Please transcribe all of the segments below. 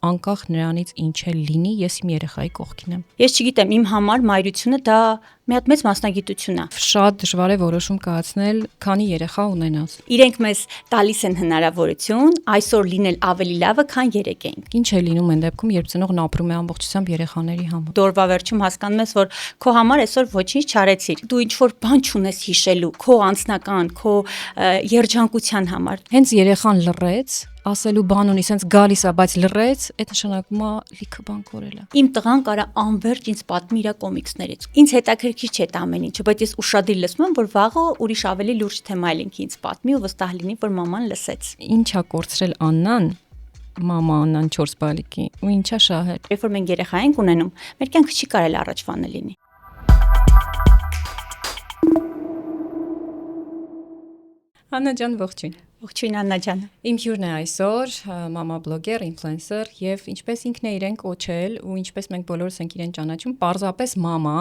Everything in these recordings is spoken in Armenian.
անկախ նրանից ինչ է լինի, ես իմ երեխայի կողքին եմ։ Ես չգիտեմ, իմ համար մայրությունը դա մի հատ մեծ մասնագիտություն է։ Շատ դժվար է որոշում կայացնել, քանի երեխա ունենաս։ Իրենք մեզ տալիս են հնարավորություն այսօր լինել ավելի լավը, քան երեկ էինք։ Ինչ է լինում այն դեպքում, երբ ծնողն ապրում է ամբողջությամբ երեխաների համար։ Դորվա վերջում հասկանում ես, որ քո համար այսօր ոչինչ չարեցիր։ Դու ինչ որ բան չունես հիշելու, քո անձնական, քո երջանկության համար։ Հենց երեխան լռեց, ասելու բան ունի, սենց գալիս է, բայց լռեց, այդ նշանակում է լիքը բան կորել է։ Իմ տղան կարա անverջ ինձ պատմի իր կոմիքսներից։ Ինձ հետաքրքիր չէ այդ ամեն ինչը, բայց ես ուշադիր լսում եմ, որ վաղը ուրիշ ավելի լուրջ թեմա է ինքը ինձ պատմի ու վստահ լինի, որ մաման լսեց։ Ինչա կորցրել Աննան, մամա Աննան 4 բալիկի, ու ինչա շահել։ Երբ որ մենք երեխա ենք ունենում, մեր կյանքը չի կարելի առաջվանը լինի։ Աննա ջան, ողջույն։ Ողջույն Աննա ջան։ Իմ հյուրն է այսօր մամա բլոգեր, ինֆլուենսեր եւ ինչպես ինքն է իրեն կոչել ու ինչպես մենք բոլորս ենք իրեն ճանաչում, պարզապես մամա։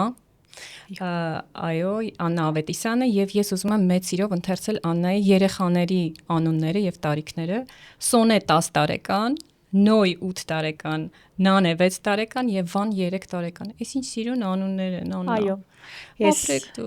Այո, Աննա Ավետիսյանը եւ ես ուզում եմ մեծ սիրով ընթերցել Աննայի երեխաների անունները եւ տարիքները։ Սոնե 10 տարեկան, Նոյ 8 տարեկան, Նանե 6 տարեկան եւ Վան 3 տարեկան։ Այս ինչ սիրուն անուններ են, Աննա։ Այո։ Ես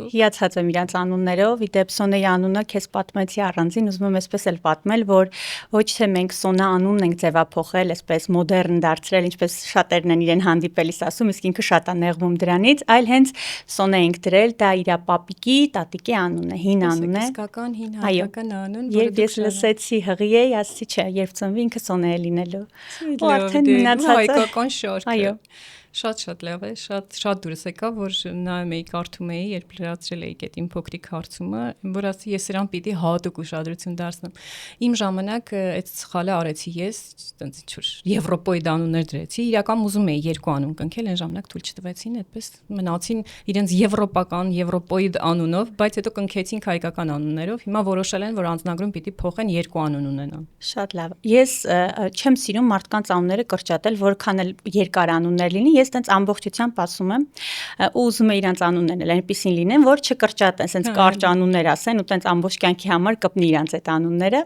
հիացած եմ իրանց անուններով, իդեպ Սոնեի անունը քեզ պատմեցի առանձին, ուզում եմ այսպես էլ պատմել, որ ոչ թե մենք Սոնա անունն ենք ձևափոխել, այսպես մոդեռն դարձրել, ինչպես շատերն են իրեն հանդիպելիս ասում, իսկ ինքը շատ է նեղվում դրանից, այլ հենց Սոնե ենք դրել, դա իր պապիկի, տատիկի անունն է, հին անուն է։ Իսկական հին հայկական անուն, որը ես լսեցի հղի էի, ասացի չէ, երբ ծնվի ինքը Սոնե է լինելու։ Ու արդեն մնացածը հայկական շարք։ Այո։ Շատ լավ է, շատ դուրս եկա, որ նայում էի, կարդում էի, երբ լրացրել էի այդ իմ փոքրիկ հարցումը, որ ասի ես իրան պիտի հատուկ ուշադրություն դարձնեմ։ Իմ ժամանակ այդ սխալը արեցի ես, այտենց ինչ-որ Եվրոպոյի անուններ դրեցի, իրական ուզում էի երկու անուն կնքել, այն ժամանակ թույլ չտվեցին, այդպես մնացին իրենց եվրոպական, Եվրոպոյի անունով, բայց հետո կնքեցինք հայկական անուններով, հիմա որոշել են, որ անձնագրում պիտի փոխեն երկու անուն ունենան։ Շատ լավ։ Ես չեմ սիրում մարդկանց անունները կրճատել, որքան էլ երկար անուններ լինի, ես տենց ամբողջությամբ ասում եմ ու ուզում եմ իրանց անուններն այնպեսին լինեն, որ չկրճատեն, սենց կարճ անուններ ասեն ու տենց ամբողջ կյանքի համար կպնի իրանց այդ անունները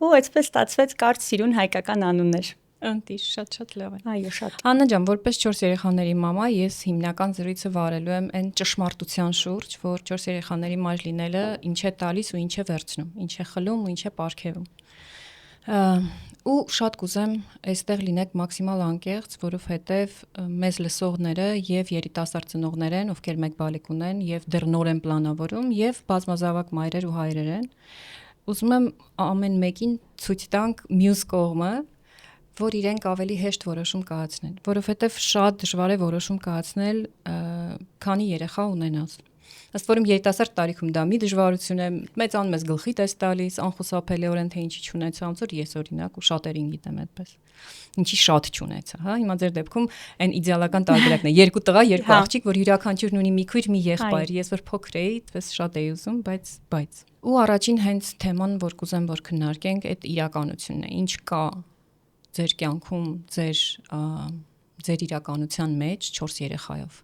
ու այսպես ստացվեց կարճ սիրուն հայկական անուններ։ Անտի շատ լավ է։ Այո, շատ։ Աննա ջան, որպես 4 երեխաների մամա, ես հիմնական զրույցը վարելու եմ այն ճշմարտության շուրջ, որ 4 երեխաների մայր լինելը ինչ է տալիս ու ինչ է վերցնում, ինչ է խլում ու ինչ է պարգևում։ Ու շատ կուզեմ այստեղ լինեք մաքսիմալ անկեղծ, որովհետև մեզ լսողները եւ երիտասարդ ծնողներ են, ովքեր մեկ բալիկ ունեն եւ դեռ նոր են պլանավորում եւ բազմազավակ մայրեր ու հայրեր են։ Ուզում եմ ամեն մեկին ցույց տանք մյուս կողմը, որ իրենք ավելի հեշտ որոշում կայացնեն, որովհետև շատ դժվար է որոշում կայացնել, քանի երեխա ունենաս։ Ըստ որում երիտասարդ տարիքում դա մի դժվարություն է, մեծանում ես գլխիդ ես տալիս, անխուսափելիորեն թե ինչի չունեցա, ոնց որ ես օրինակ ու շատերին գիտեմ այդպես։ Ինչի շատ չունեցա, հա, հիմա ձեր դեպքում այն իդեալական տարբերակն է, երկու տղա, երկու աղջիկ, որ յուրաքանչյուրն ունի մի քույր, մի եղբայր, ես որ փոքր էի, այդպես շատ էի ուզում, բայց ու առաջին հենց թեման, որ կուզեմ որ քննարկենք, այդ իրականությունն է, ինչ կա ձեր կյանքում, ձեր իրականության մեջ 4 երեխայով։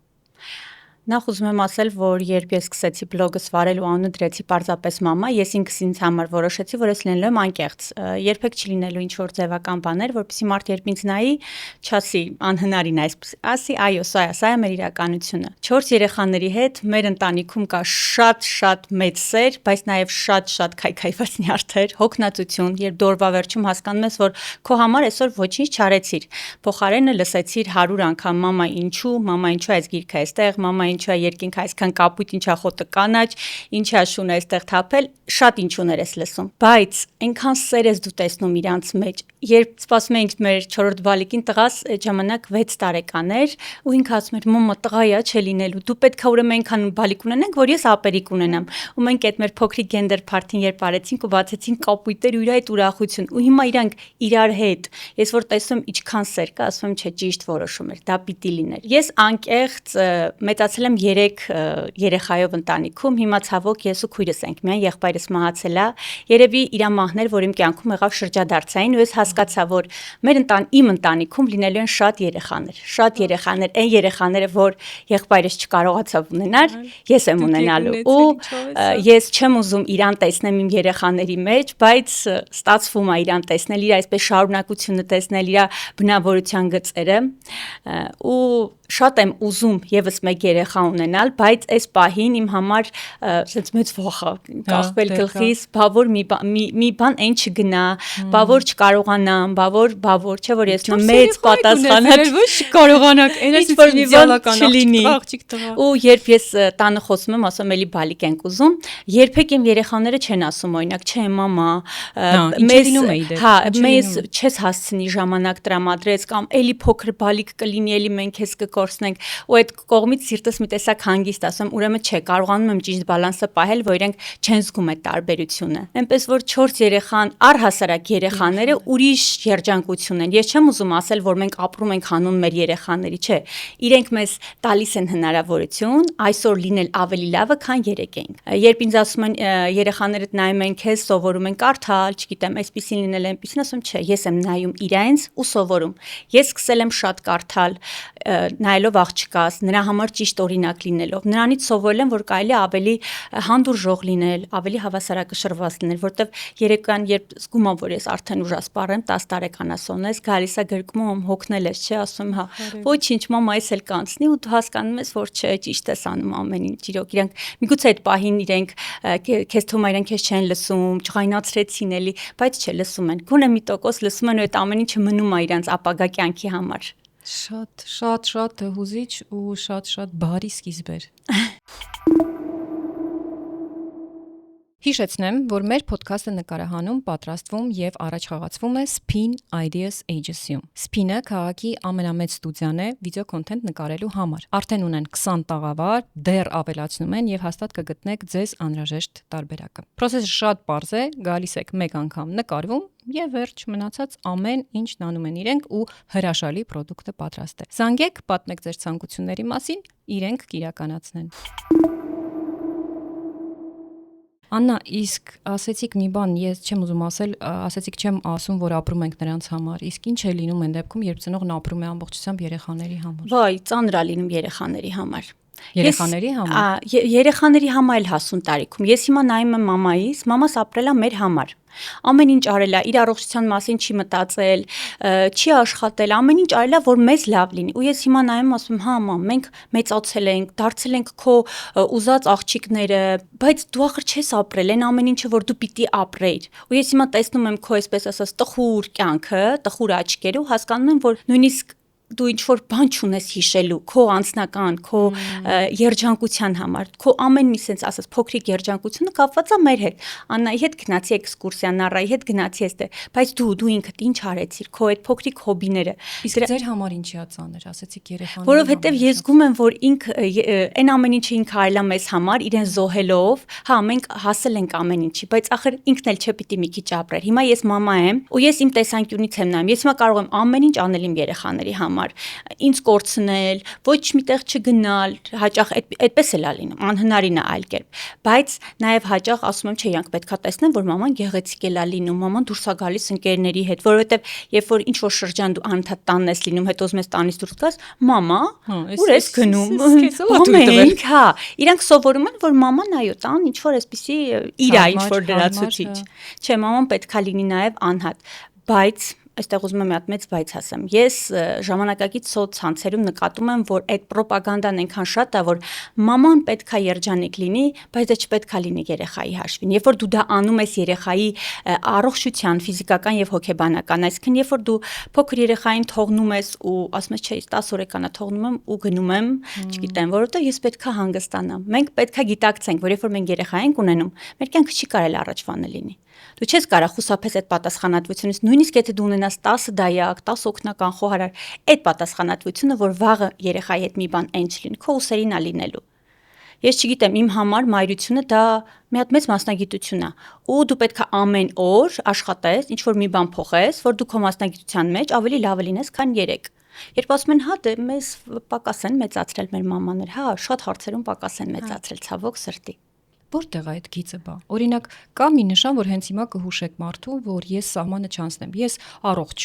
Նախ ուզում եմ ասել, որ երբ ես սկսեցի բլոգս վարել ու անունը դրեցի պարզապես մամա, ես ինքս ինձ համար որոշեցի, որ ես լինելու եմ անկեղծ, երբեք չլինելու ինչ որ ձևական բաներ, որպեսզի մարդ երբ ինձ նայի, չասի անհնարին այսպես, ասի այո, սա է մեր իրականությունը։ 4 երեխաների հետ մեր ընտանիքում կա շատ մեծ սեր, բայց նաև շատ քայքայված նյարդեր, հոգնածություն, երբ դորվա վերջում հասկանում ես, որ քո համար այսօր ոչինչ չարեցիր, փոխարենը լսեցիր 100 անգամ մամա ինչու այս գիրքը այստեղ, մամա ինչու է երկինքը այսքան կապույտ, ինչա խոտը կանաչ, ինչա շունը այստեղ թափել, շատ ինչուներ ես լսում, բայց այնքան սեր ես դու տեսնում իրանց մեջ, երբ սպասում էինք մեր 4-րդ բալիկին, տղաս այդ ժամանակ 6 տարեկան էր ու ինքը ասում էր մամա տղա է չէ լինելու, դու պետք է ուրեմն այնքան բալիկ ունենանք, որ ես ապերիկ ունենամ, ու մենք այդ մեր փոքրիկ գենդեր փարթին երբ արեցինք ու բացեցինք կապույտեր ու իր այդ ուրախություն, ու հիմա իրանք իրար հետ, ես որ տեսում իչքան սեր կա, ասում եմ չէ ճիշտ որոշում էր, դա պիտի լիներ։ Ես անկեղծ մեծացել Մեծացել եմ 3 երեխայով ընտանիքում, հիմա ցավոք ես ու քույրս ենք, միայն եղբայրս մահացել է։ Երևի իր մահներ, որ իմ կյանքում եղավ շրջադարձային, ու ես հասկացա, որ իմ ընտանիքում լինելու են շատ երեխաներ, այն երեխաները, որ եղբայրս չկարողացավ ունենալ, ես եմ ունենալու։ Ու ես չեմ ուզում իրան տեսնեմ իմ երեխաների մեջ, բայց ստացվում է իրան տեսնել, իր այսպես շարունակությունը տեսնել, իր բնավորության գծերը, ու շատ եմ ուզում եւս մեկ երեխա ունենալ, բայց այս պահին իմ համար ասենց մեծ ոխ է կախվել գլխիս, բա որ մի բան այն չգնա, բա որ չկարողանամ, բա որ չէ որ ես մեծ պատասխանատ ոչ կարողանակ, այնպես որ մի բան չլինի։ Ու երբ ես տանը խոսում եմ, ասում էլի բալիկ ենք ուզում, երբեք իմ երեխաները չեն ասում օրինակ, չէ մամա, մեզ չես հասցնի ժամանակ տրամադրեց կամ էլի փոքր բալիկ կլինի, էլի մենք քեզ կկորցնենք, ու այդ կողմից սիրտս մի տեսակ հանգիստ ասում, ուրեմն չէ, կարողանում եմ ճիշտ բալանսը պահել, որ իրենք չեն զգում այդ տարբերությունը։ Այնպես որ 4 երեխան, առհասարակ երեխաները ուրիշ երջանկություն են։ Ես չեմ ուզում ասել, որ մենք ապրում ենք հանուն մեր երեխաների, չէ։ Իրենք մեզ տալիս են հնարավորություն այսօր լինել ավելի լավը, քան երեկ էինք։ Երբ ինձ ասում են երեխաներդ նայում են քեզ, սովորում են կարդալ, չգիտեմ, այսպեսին լինել, այնպեսին, ասում չէ, ես եմ նայում իրենց ու սովորում։ Ես սկսել եմ շատ կարդալ, նայելով աղջկաս, նրա համար ճիշտ օրինակ լինելով, նրանից սովորել եմ, որ կարելի է ավելի հանդուրժող լինել, ավելի հավասարակշռված լինել, որտեվ երեկոյան երբ զգում եմ, որ ես արդեն ուժասպառ եմ, 10 տարեկան ասոն ես, գալիս է գրկում, հոգնել ես, չէ, ասում հա, ոչինչ, մամա, ես էլ կանցնի, ու դու հասկանում ես, որ չէ, ճիշտ ես անում ամեն ինչ, իրոք իրանք միգուցե այդ պահին իրենք քեզ թվում է իրենք քեզ չեն լսում, չղայնացրեցին էլի, բայց չէ, լսում են, գոնե մի տոկոս լսում են, ու այդ ամեն ինչը մնում է իրանց ապագա կյանքի համար։ Շատ հուզիչ ու շատ բարի սկիզբ էր։ Հիշեցնեմ, որ մեր ոդքասթը նկարահանում, պատրաստվում եւ առաջխաղացվում է Spin Ideas Agency-ում։ Spin-ը քաղաքի ամենամեծ ստուդիան է վիդեո կոնտենտ նկարելու համար։ Արդեն ունեն 20 տաղավար, դեռ ավելացնում են եւ հաստատ կգտնեք ձեզ անհրաժեշտ տարբերակը։ Պրոցեսը շատ պարզ է, գալիս եք մեկ անգամ նկարվում եւ վերջ մնացած ամեն ինչն անում են իրենք ու հրաշալի պրոդուկտը պատրաստ է։ Զանգեք, պատմեք ձեր ցանկությունների մասին, իրենք կիրականացնեն։ Աննա, իսկ ասեցիք մի բան, ես չեմ ուզում ասել, ասեցիք չեմ ասում, որ ապրում ենք նրանց համար։ Իսկ ինչ է լինում այն դեպքում, երբ ծնողն ապրում է ամբողջությամբ երեխաների համար։ Վայ, ծանր է լինում երեխաների համար։ Երեխաների համար։ Երեխաների համար էլ հասուն տարիքում։ Ես հիմա նայում եմ մամայիս, մամաս ապրել է մեր համար։ Ամեն ինչ արել է, իր առողջության մասին չի մտածել, չի աշխատել, ամեն ինչ արել է, որ մեզ լավ լինի։ Ու ես հիմա նայում ասում, հա, մամ, մենք մեծացել ենք, դարձել ենք քո ուզած աղջիկները, բայց դու ախր չես ապրել այն ամեն ինչը, որ դու պիտի ապրեիր։ Ու ես հիմա տեսնում եմ քո այսպես ասած տխուր կյանքը, տխուր աչքերը, ու հասկանում եմ, որ նույնիսկ դու ինչ որ բան չունես հիշելու քո անձնական, քո երջանկության համար, քո ամեն մի sense ասած փոքրիկ երջանկությունը կապված է մեր հետ։ Աննայի հետ գնացի էքսկուրսիա, Նարայի հետ գնացի այստեղ, բայց դու ինքդ ինչ արեցիր, քո այդ փոքրիկ հոբիները։ Իսկ ձեր համար ինչի է ծանր, ասեցիք երեխաների։ Որովհետև ես զգում եմ, որ ինքը այն ամեն ինչը ինքը արել է մեզ համար, իրեն զոհելով, հա, մենք հասել ենք ամեն ինչի, բայց ախր ինքն էլ չէ պիտի մի քիչ ապրեր։ Հիմա ես մամա եմ, ու ես իմ տեսանկյունից եմ նայում։ Ես հիմա կարող եմ ամեն ինչ անել իմ երեխաների համար, ինձ կորցնել, ոչ միտեղ չգնալ, հաճախ այդպես էլ է լինում, անհնարին է այլ կերպ, բայց նաև հաճախ ասում եմ, չէ, իրանք պետքա տեսնեն, որ մաման գեղեցիկ է լինում, մաման դուրս է գալիս ընկերների հետ, որովհետև երբ որ ինչ որ շրջան դու անընդհատ տանն ես լինում, հետո ուզում ես տանից դուրս գաս, մամա, ուր ես գնում, մենք, հա, իրանք սովորում են, որ մաման այո, տան ինչ որ այսպեսի իր ինչ որ լրացուցիչ, չէ, մաման պետքա լինի նաև անհատ, բայց այստեղ ուզում եմ մի հատ մեծ բայց ասեմ։ Ես ժամանակակից սոցցանցերում նկատում եմ, որ այդ ռոպագանդան այնքան շատ է, որ մաման պետքա երջանիկ լինի, բայց դա չպետքա լինի երեխայի հաշվին։ Երբ որ դու դա անում ես երեխայի առողջության, ֆիզիկական եւ հոգեբանական, այսինքն երբ որ դու փոքր երեխային թողնում ես ու ասում ես, չէ, 10 օրեկանա թողնում եմ ու գնում եմ, չգիտեմ, որովհետեւ ես պետքա հանգստանամ։ Մենք պետքա գիտակցենք, որ երբ որ մենք երեխա ենք ունենում, մեր կյանքը չի կարելի առաջվանը լինի։ Դու չես կարող խուսափես այդ պատասխանատվությունից, նույնիսկ եթե դու ունենաս 10 դայակ, 10 օգնական խոհարար, այդ պատասխանատվությունը, որ վաղը երեխայի հետ մի բան այն չլինի, քո ուսերին է լինելու։ Ես չգիտեմ, իմ համար մայրությունը դա մի հատ մեծ մասնագիտություն է, ու դու պետք է ամեն օր աշխատես, ինչ որ մի բան փոխես, որ դու քո մասնագիտության մեջ ավելի լավը լինես, քան երեք։ Երբ ասում են, հա, դե մեզ պակաս են մեծացրել մեր մամաներ, հա, շատ հարցերում պակաս են մեծացրել, ցավոք սրտի։ Որտեղ է այդ գիծը բա։ Օրինակ, կա մի նշան, որ հենց հիմա կհուշեք մարդուն, որ ես սահմանը չանցնեմ։ Ես առողջ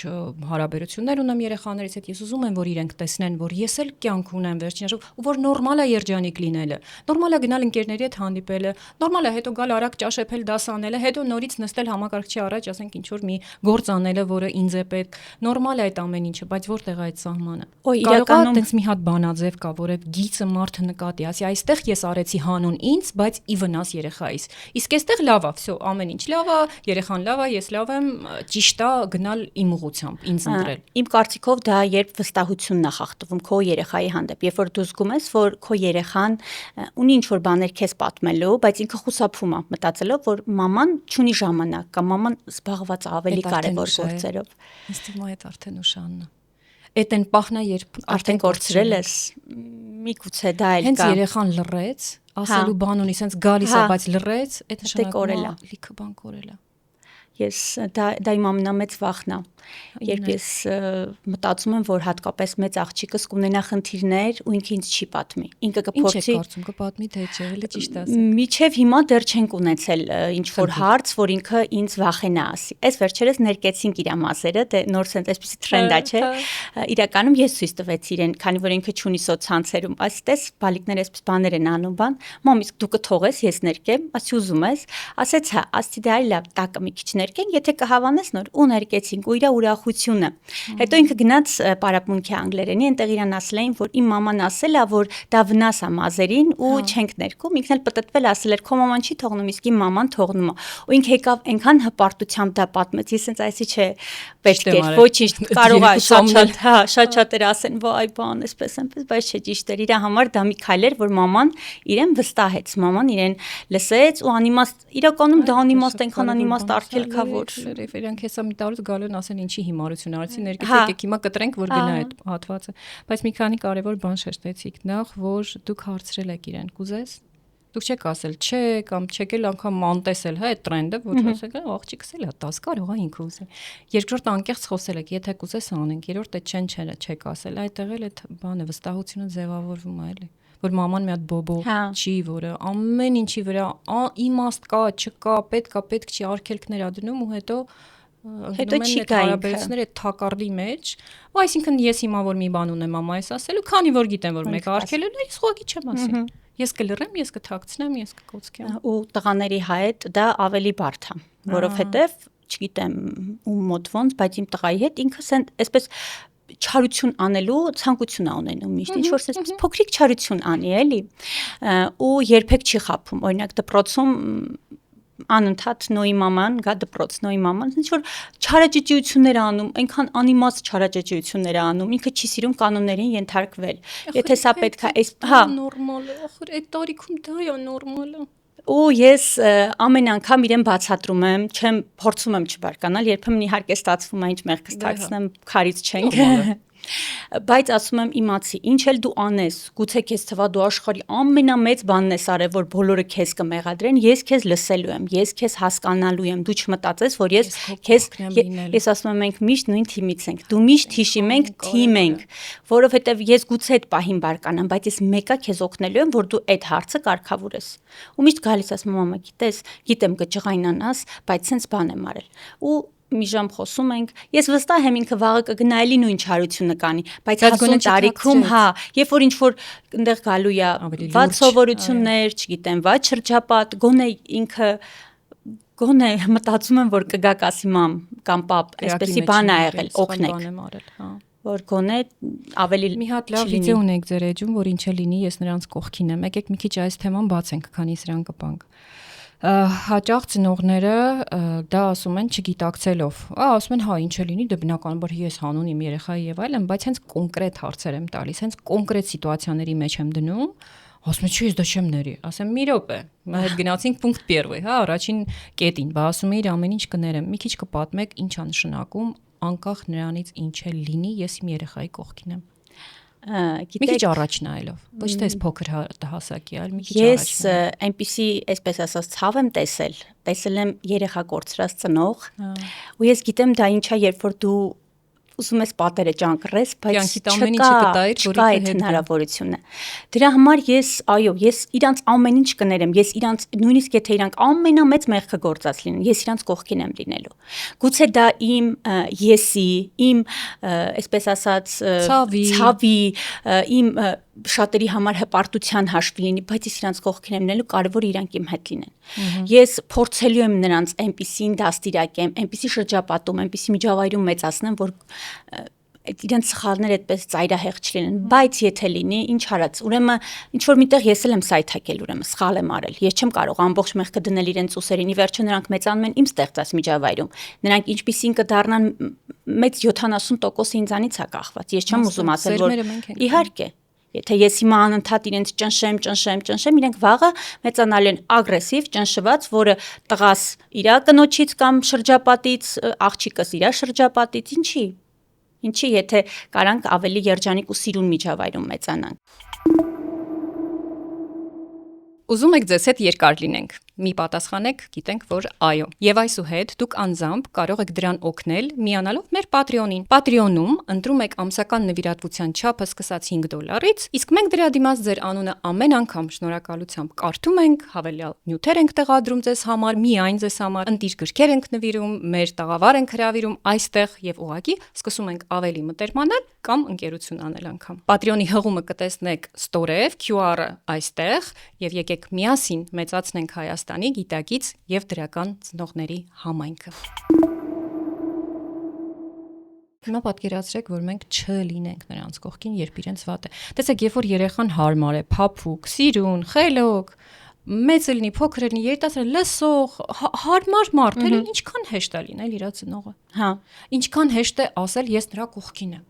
հարաբերություններ ունեմ երեխաներից հետ, ես ուզում եմ, որ իրենք տեսնեն, որ ես էլ կյանք ունեմ վերջինաշրջանում, ու որ նորմալ է երջանիկ լինելը։ Նորմալ է գնալ ընկերների հետ հանդիպելը, նորմալ է հետո գալ արագ ճաշեփել, դաս անելը, հետո նորից նստել համակարգչի առաջ, ասենք ինչ որ մի գործ անելը, որը ինձ է պետք։ Նորմալ է այդ ամեն ինչը, բայց որտեղ է այդ սահմանը։ Կարող է այդպես մի հատ բանաձև կա, որ այդ գիծը մարդը նկատի, ասի այստեղ ես արեցի հանուն ինձ, բայց ի վնաս երեխայիս։ Իսկ այստեղ լավ է, всё, ամեն ինչ լավ է, երեխան լավ է, ես լավ եմ, ճիշտ է գնալ իմ ուղղությամբ, ինձ ընտրել։ Իմ կարծիքով դա երբ վստահությունն է խախտվում քո երեխայի հանդեպ, երբ որ դու զգում ես, որ քո երեխան ունի ինչ-որ բաներ քեզ պատմելու, բայց ինքը խուսափում է, մտածելով, որ մաման չունի ժամանակ, կամ մաման զբաղված է ավելի կարևոր գործերով։ Ինձ թվում է այդ արդեն ուշանն է։ Այդ են պահնա, երբ արդեն կորցրել ես, միգուցե դա էլ կա։ Հենց երեխան լռեց, ասելու բան ունի, սենց գալիս է, բայց լռեց, այդ նշանակում է լիքը բան կորել է։ Ես դա իմ ամենամեծ վախն է, երբ ես մտածում եմ, որ հատկապես մեծ աղջիկս կունենա խնդիրներ ու ինքը ինձ չի պատմի։ Ինքը կփորձի։ Ինչ է կարծում, կպատմի թե չէ, էլի ճիշտ ասել։ Միջև հիմա դեռ չենք ունեցել ինչ որ հարց, որ ինքը ինձ վախենա ասի։ Այս վերջերս ներկեցինք իր մասերը, դե նոր սենց այսպեսի տրենդ է, չէ։ Իրականում ես ցույց տվեցի իրեն, քանի որ ինքը չունի սոցցանցերում, այսպես բալիկներ այսպես բաներ են անում, բան։ Մամ, իսկ դու կթողես ես ներկեմ, ասի ուզում ես, ասեց հա, ասի դա լավ, տակը մի քիչ ներկենք, եթե կհավանես նոր ու ներկեցինք ու իր ուրախությունը։ Հետո ինքը գնաց պարապմունքի անգլերենի, այնտեղ իրան ասել էին, որ իմ մաման ասել է, որ դա վնաս է մազերին ու չենք ներկում, ինքն էլ պտտվել ասել էր, քո մաման չի թողնում, իսկ իմ մաման թողնում է։ Ու ինքը եկավ այնքան հպարտությամբ դա պատմեց, ես ինձ այսի չէ, պետք է ոչինչ կարող է շատ-շատ, հա, շատ-շատ էր ասեն, վայ, բան, այսպես այնպես, բայց չէ, ճիշտ էր, իր համար դա մի քայլ էր, որ մաման իրեն վստահեց, մաման իրեն լսեց ու անիմաստ, իրականում դա անիմաստ այնքան անիմաստ արգելք է, որ իրանք հեսա մի տարուց գալու են ասեն ինչի հիմարություն արեցի, ներկեցեք եկեք հիմա կտրենք, որ գնա այդ հատվածը, բայց մի քանի կարևոր բան շեշտեցիք, նախ որ դուք հարցրել եք իրեն, կուզես դուք չեք ասել չէ կամ չեք էլ անգամ մանտեսել, հա, այդ տրենդը, ոչ ասեք, աղջիկս էլ է 10 կարող է ինքը ուզի։ Երկրորդ անկեղծ խոսել եք, եթե կուզես անենք, երրորդ այդ չեք ասել, այդտեղ էլ այդ բանը վստահությունը ձևավորվում է, էլի, որ մաման մի հատ բոբո չի, որը ամեն ինչի վրա իմաստ կա, չկա, պետք չի արգելքներ ա դնում ու հետո չի գա հարաբերությունները այդ թակարդի մեջ, ու այսինքն ես հիմա որ մի բան ունեմ մամայիս ասելու, քանի որ գիտեմ որ մեկը արգելել է, ես ուղղակի չեմ ասի։ Ես կլռեմ, ես կթաքցնեմ, ես կկոծկեմ։ Ու տղաների հետ դա ավելի բարդ է, որովհետև չգիտեմ ում մոտ ոնց, բայց իմ տղայի հետ ինքը այսպես չարություն անելու ցանկություն է ունենում միշտ, ինչ որ այսպես փոքրիկ չարություն անի, էլի։ Ու երբեք չի խաբում, օրինակ դպրոցում անընդհատ նոյի մաման, գա դպրոց նոյի մաման, ինչ որ չարաճճիություններ անում, այնքան անիմաստ չարաճճիություններ անում, ինքը չի սիրում կանոններին ենթարկվել։ Եթե սա պետք է, հա, նորմալ է, ախր այդ տարիքում դա է նորմալը։ Ու ես ամեն անգամ իրեն բացատրում եմ, չեմ փորձում եմ չբարկանալ, երբեմն իհարկե ստացվում է ինչ մեղքս թաքցնեմ, քարից չենք։ Բայց ասում եմ իմացի, ինչ էլ դու անես, գուցե քեզ թվա դու աշխարհի ամենամեծ բանն ես արել, որ բոլորը քեզ կմեղադրեն, ես քեզ լսելու եմ, ես քեզ հասկանալու եմ, դու չմտածես, որ ես ասում եմ մենք միշտ նույն թիմից ենք, դու միշտ հիշի մենք թիմ ենք, որովհետև ես գուցե այդ պահին բարկանամ, բայց ես մեկը քեզ օգնելու եմ, որ դու այդ հարցը կարգավորես։ Ու միշտ գալիս ասում մամա, գիտես, գիտեմ կճղայնանաս, բայց sense բան եմ արել։ Ու մի ժամ խոսում ենք, ես վստահ եմ ինքը վաղը կգնա էլի նույն չարությունը կանի, բայց հասուն տարիքում, հա, երբ որ ինչ որ այնտեղ գալու է վատ սովորություններ, չգիտեմ, վատ շրջապատ, գոնե ինքը գոնե մտածում եմ, որ կգա կասի մամ կամ պապ, այսպեսի բան ա եղել, օգնեք, որ գոնե ավելի մի հատ լավ վիդեո ունեք ձեր էջում, որ ինչ է լինի, ես նրանց կողքին եմ, եկեք մի քիչ այս թեման բացենք, քանի սրան կպանք։ Հաճախ ծնողները դա ասում են չգիտակցելով, ասում են հա ինչ է լինի, դե բնականաբար ես հանուն իմ երեխայի եւ այլն, բայց հենց կոնկրետ հարցեր եմ տալիս, հենց կոնկրետ սիտուացիաների մեջ եմ դնում, ասում եմ չի ես դա չեմ ների, ասեմ մի րոպե, մա հետ գնացինք պունկտ 1, հա, առաջին կետին, բա ասում էիր ամեն ինչ կներեմ, մի քիչ կպատմեք ինչ է նշանակում, անկախ նրանից ինչ է լինի, ես իմ երեխայի կողքին եմ։ Մի քիչ առաջ նայելով, ոչ թե փոքր հասակի, այլ մի քիչ առաջ։ Ես այնպիսի, այսպես ասած, ցավ եմ տեսել եմ երեխա կորցրած ծնող, ու ես գիտեմ դա ինչա, երբ որ դու ուզում ես պատերը ճանկռես, բայց կյանքիդ ամեն ինչը կտայր, չկա այդ հնարավորությունը։ Դրա համար ես իրանց ամեն ինչ կներեմ, ես իրանց նույնիսկ եթե իրանք ամենամեծ մեղքը գործած լինեն, ես իրանց կողքին եմ լինելու։ Գուցե դա իմ եսի, իմ այսպես ասած ցավի, իմ շատերի համար հպարտության հաշվի լինի, բայց ես իրանց կողքին եմ լինելու, կարևորը իրանք իմ հետ լինեն։ Ես փորձելու եմ նրանց այնպիսին դաստիարակեմ, այնպիսի շրջապատում, այնպիսի միջավայրում մեծացնեմ, որ իրենց սխալները այդպես ծայրահեղ չլինեն, բայց եթե լինի, ինչ արած, ուրեմն ինչ որ միտեղ ես էլ եմ սայթակել, ուրեմն սխալ եմ արել։ Ես չեմ կարող ամբողջ մեղքը դնել իրենց ուսերին, ի վերջո նրանք մեծանում են իմ ստեղծած միջավայրում։ Նրանք ինչպիսին կդառնան, մեծ 70% ինձանից է կախված։ Ես չեմ ուզում ասել, որ իհարկե, եթե ես հիմա անընդհատ իրենց ճնշեմ, իրենք վաղը մեծանալ են ագրեսիվ, ճնշված, որը տղաս իր կնոջից կամ շրջապատից, աղջիկս իր շրջապատից, Ինչի, եթե կարանք ավելի երջանիկ ու սիրուն միջավայրում մեծանանք։ Ուզում եք ձեզ հետ երկար լինենք։ Մի պատասխանեք, գիտենք, որ այո։ Եվ այսուհետ դուք անձամբ կարող եք դրան օգնել միանալով մեր Patreon-ին։ Patreon-ում ընտրում եք ամսական նվիրատվության չափը սկսած $5-ից, իսկ մենք դրա դիմաց ձեր անունը ամեն անգամ շնորհակալությամբ կարդում ենք, հավելյալ նյութեր ենք տեղադրում ձեզ համար, միայն ձեզ համար, ընտիր գրքեր ենք նվիրում, մեր տաղավար ենք հրավիրում այստեղ եւ ուղղակի սկսում ենք ավելի մտերմանալ կամ ընկերություն անել անգամ։ Patreon-ի հղումը կտեսնեք ստորև, QR-ը այստեղ եւ եկեք միասին մեծացնենք Հայաստանի գիտակից եւ դրական ծնողների համայնքը։ Հիմա պատկերացրեք, որ մենք չլինենք նրանց կողքին, երբ իրենց վատ է։ Տեսեք, երբ որ երեխան հարմար է, փափուկ, սիրուն, խելոք, մեծ լինի, փոքր լինի, երիտասարդ, լսող, հարմար մարդ, էլի ինչքան հեշտ է լինել իր ծնողը։ Հա, ինչքան հեշտ է ասել ես նրա կողքին եմ։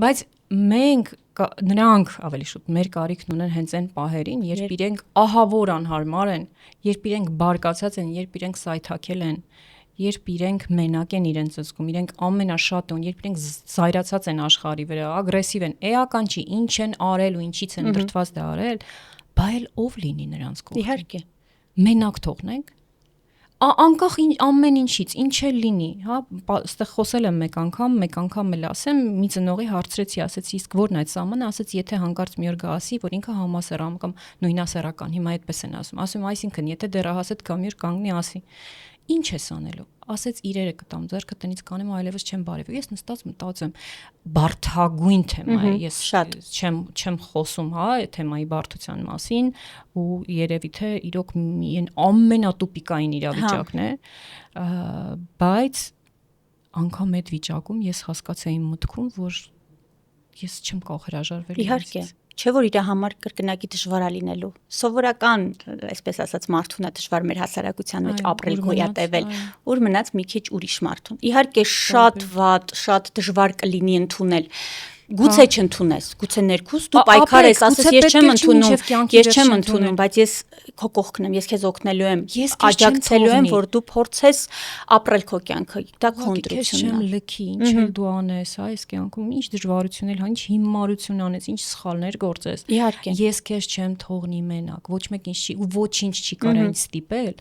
Բայց նրանք ավելի շուտ մեր կարիքն ունեն հենց այն պահերին, երբ իրենք ահավոր անհարմար են, երբ իրենք բարկացած են, երբ իրենք սայթաքել են, երբ իրենք մենակ են իրենց զգում, իրենք ամենաշատը են, երբ իրենք զայրացած են աշխարհի վրա, ագրեսիվ են, էական չի, ինչ են արել ու ինչից են դրդված դա արել, բայց ով լինի նրանց կողքին։ Իհարկե։ Մենակ թողնենք։ Անկախ ամեն ինչից, ինչ էլ լինի, հա, այստեղ խոսել եմ մեկ անգամ էլ ասեմ, մի ծնողի հարցրեցի, ասեցի, իսկ ո՞րն է այդ սահմանը, ասեց, եթե հանկարծ մի օր գա ասի, որ ինքը համասեռամ կամ նույնասեռական, հիմա այդպես են ասում, այսինքն, եթե դեռահասդ կամ մի օր կանգնի ասի, ինչ ես անելու, ասեց իրերը կտամ, ձեռքը տնից կանեմ, այլևս չեմ բարևի։ Ես նստած մտածում, բարդագույն թեմա է, ես չեմ խոսում, հա, թեմայի բարդության մասին ու երևի թե իրոք այն ամենատուպիկային իրավիճակն է, բայց անգամ այդ վիճակում ես հասկացա իմ մտքում, որ ես չեմ կարող հրաժարվել։ Իհարկե, չէ որ իր համար կրկնակի դժվար է լինելու։ Սովորական, այսպես ասած, մարդուն է դժվար մեր հասարակության մեջ ապրել, գոյատևել, ուր մնաց մի քիչ ուրիշ մարդուն։ Իհարկե շատ վատ, շատ դժվար կլինի ընդունել։ Գուցե չընդունես, գուցե ներքուս դու պայքար ես, ասես ես չեմ ընդունում, բայց ես քո կողքն եմ, ես քեզ օգնելու եմ, աջակցելու եմ, որ դու փորձես ապրել քո կյանքը։ Դա քո ընտրությունն է։ Լքի, ինչ էլ դու անես, հա, այս կյանքում ինչ դժվարություն էլ, հա, ինչ հիմարություն անես, ինչ սխալներ գործես։ Իհարկե։ Ես քեզ չեմ թողնի մենակ, ոչ մեկ ինչ չի ու ոչինչ չի կարող ինձ ստիպել։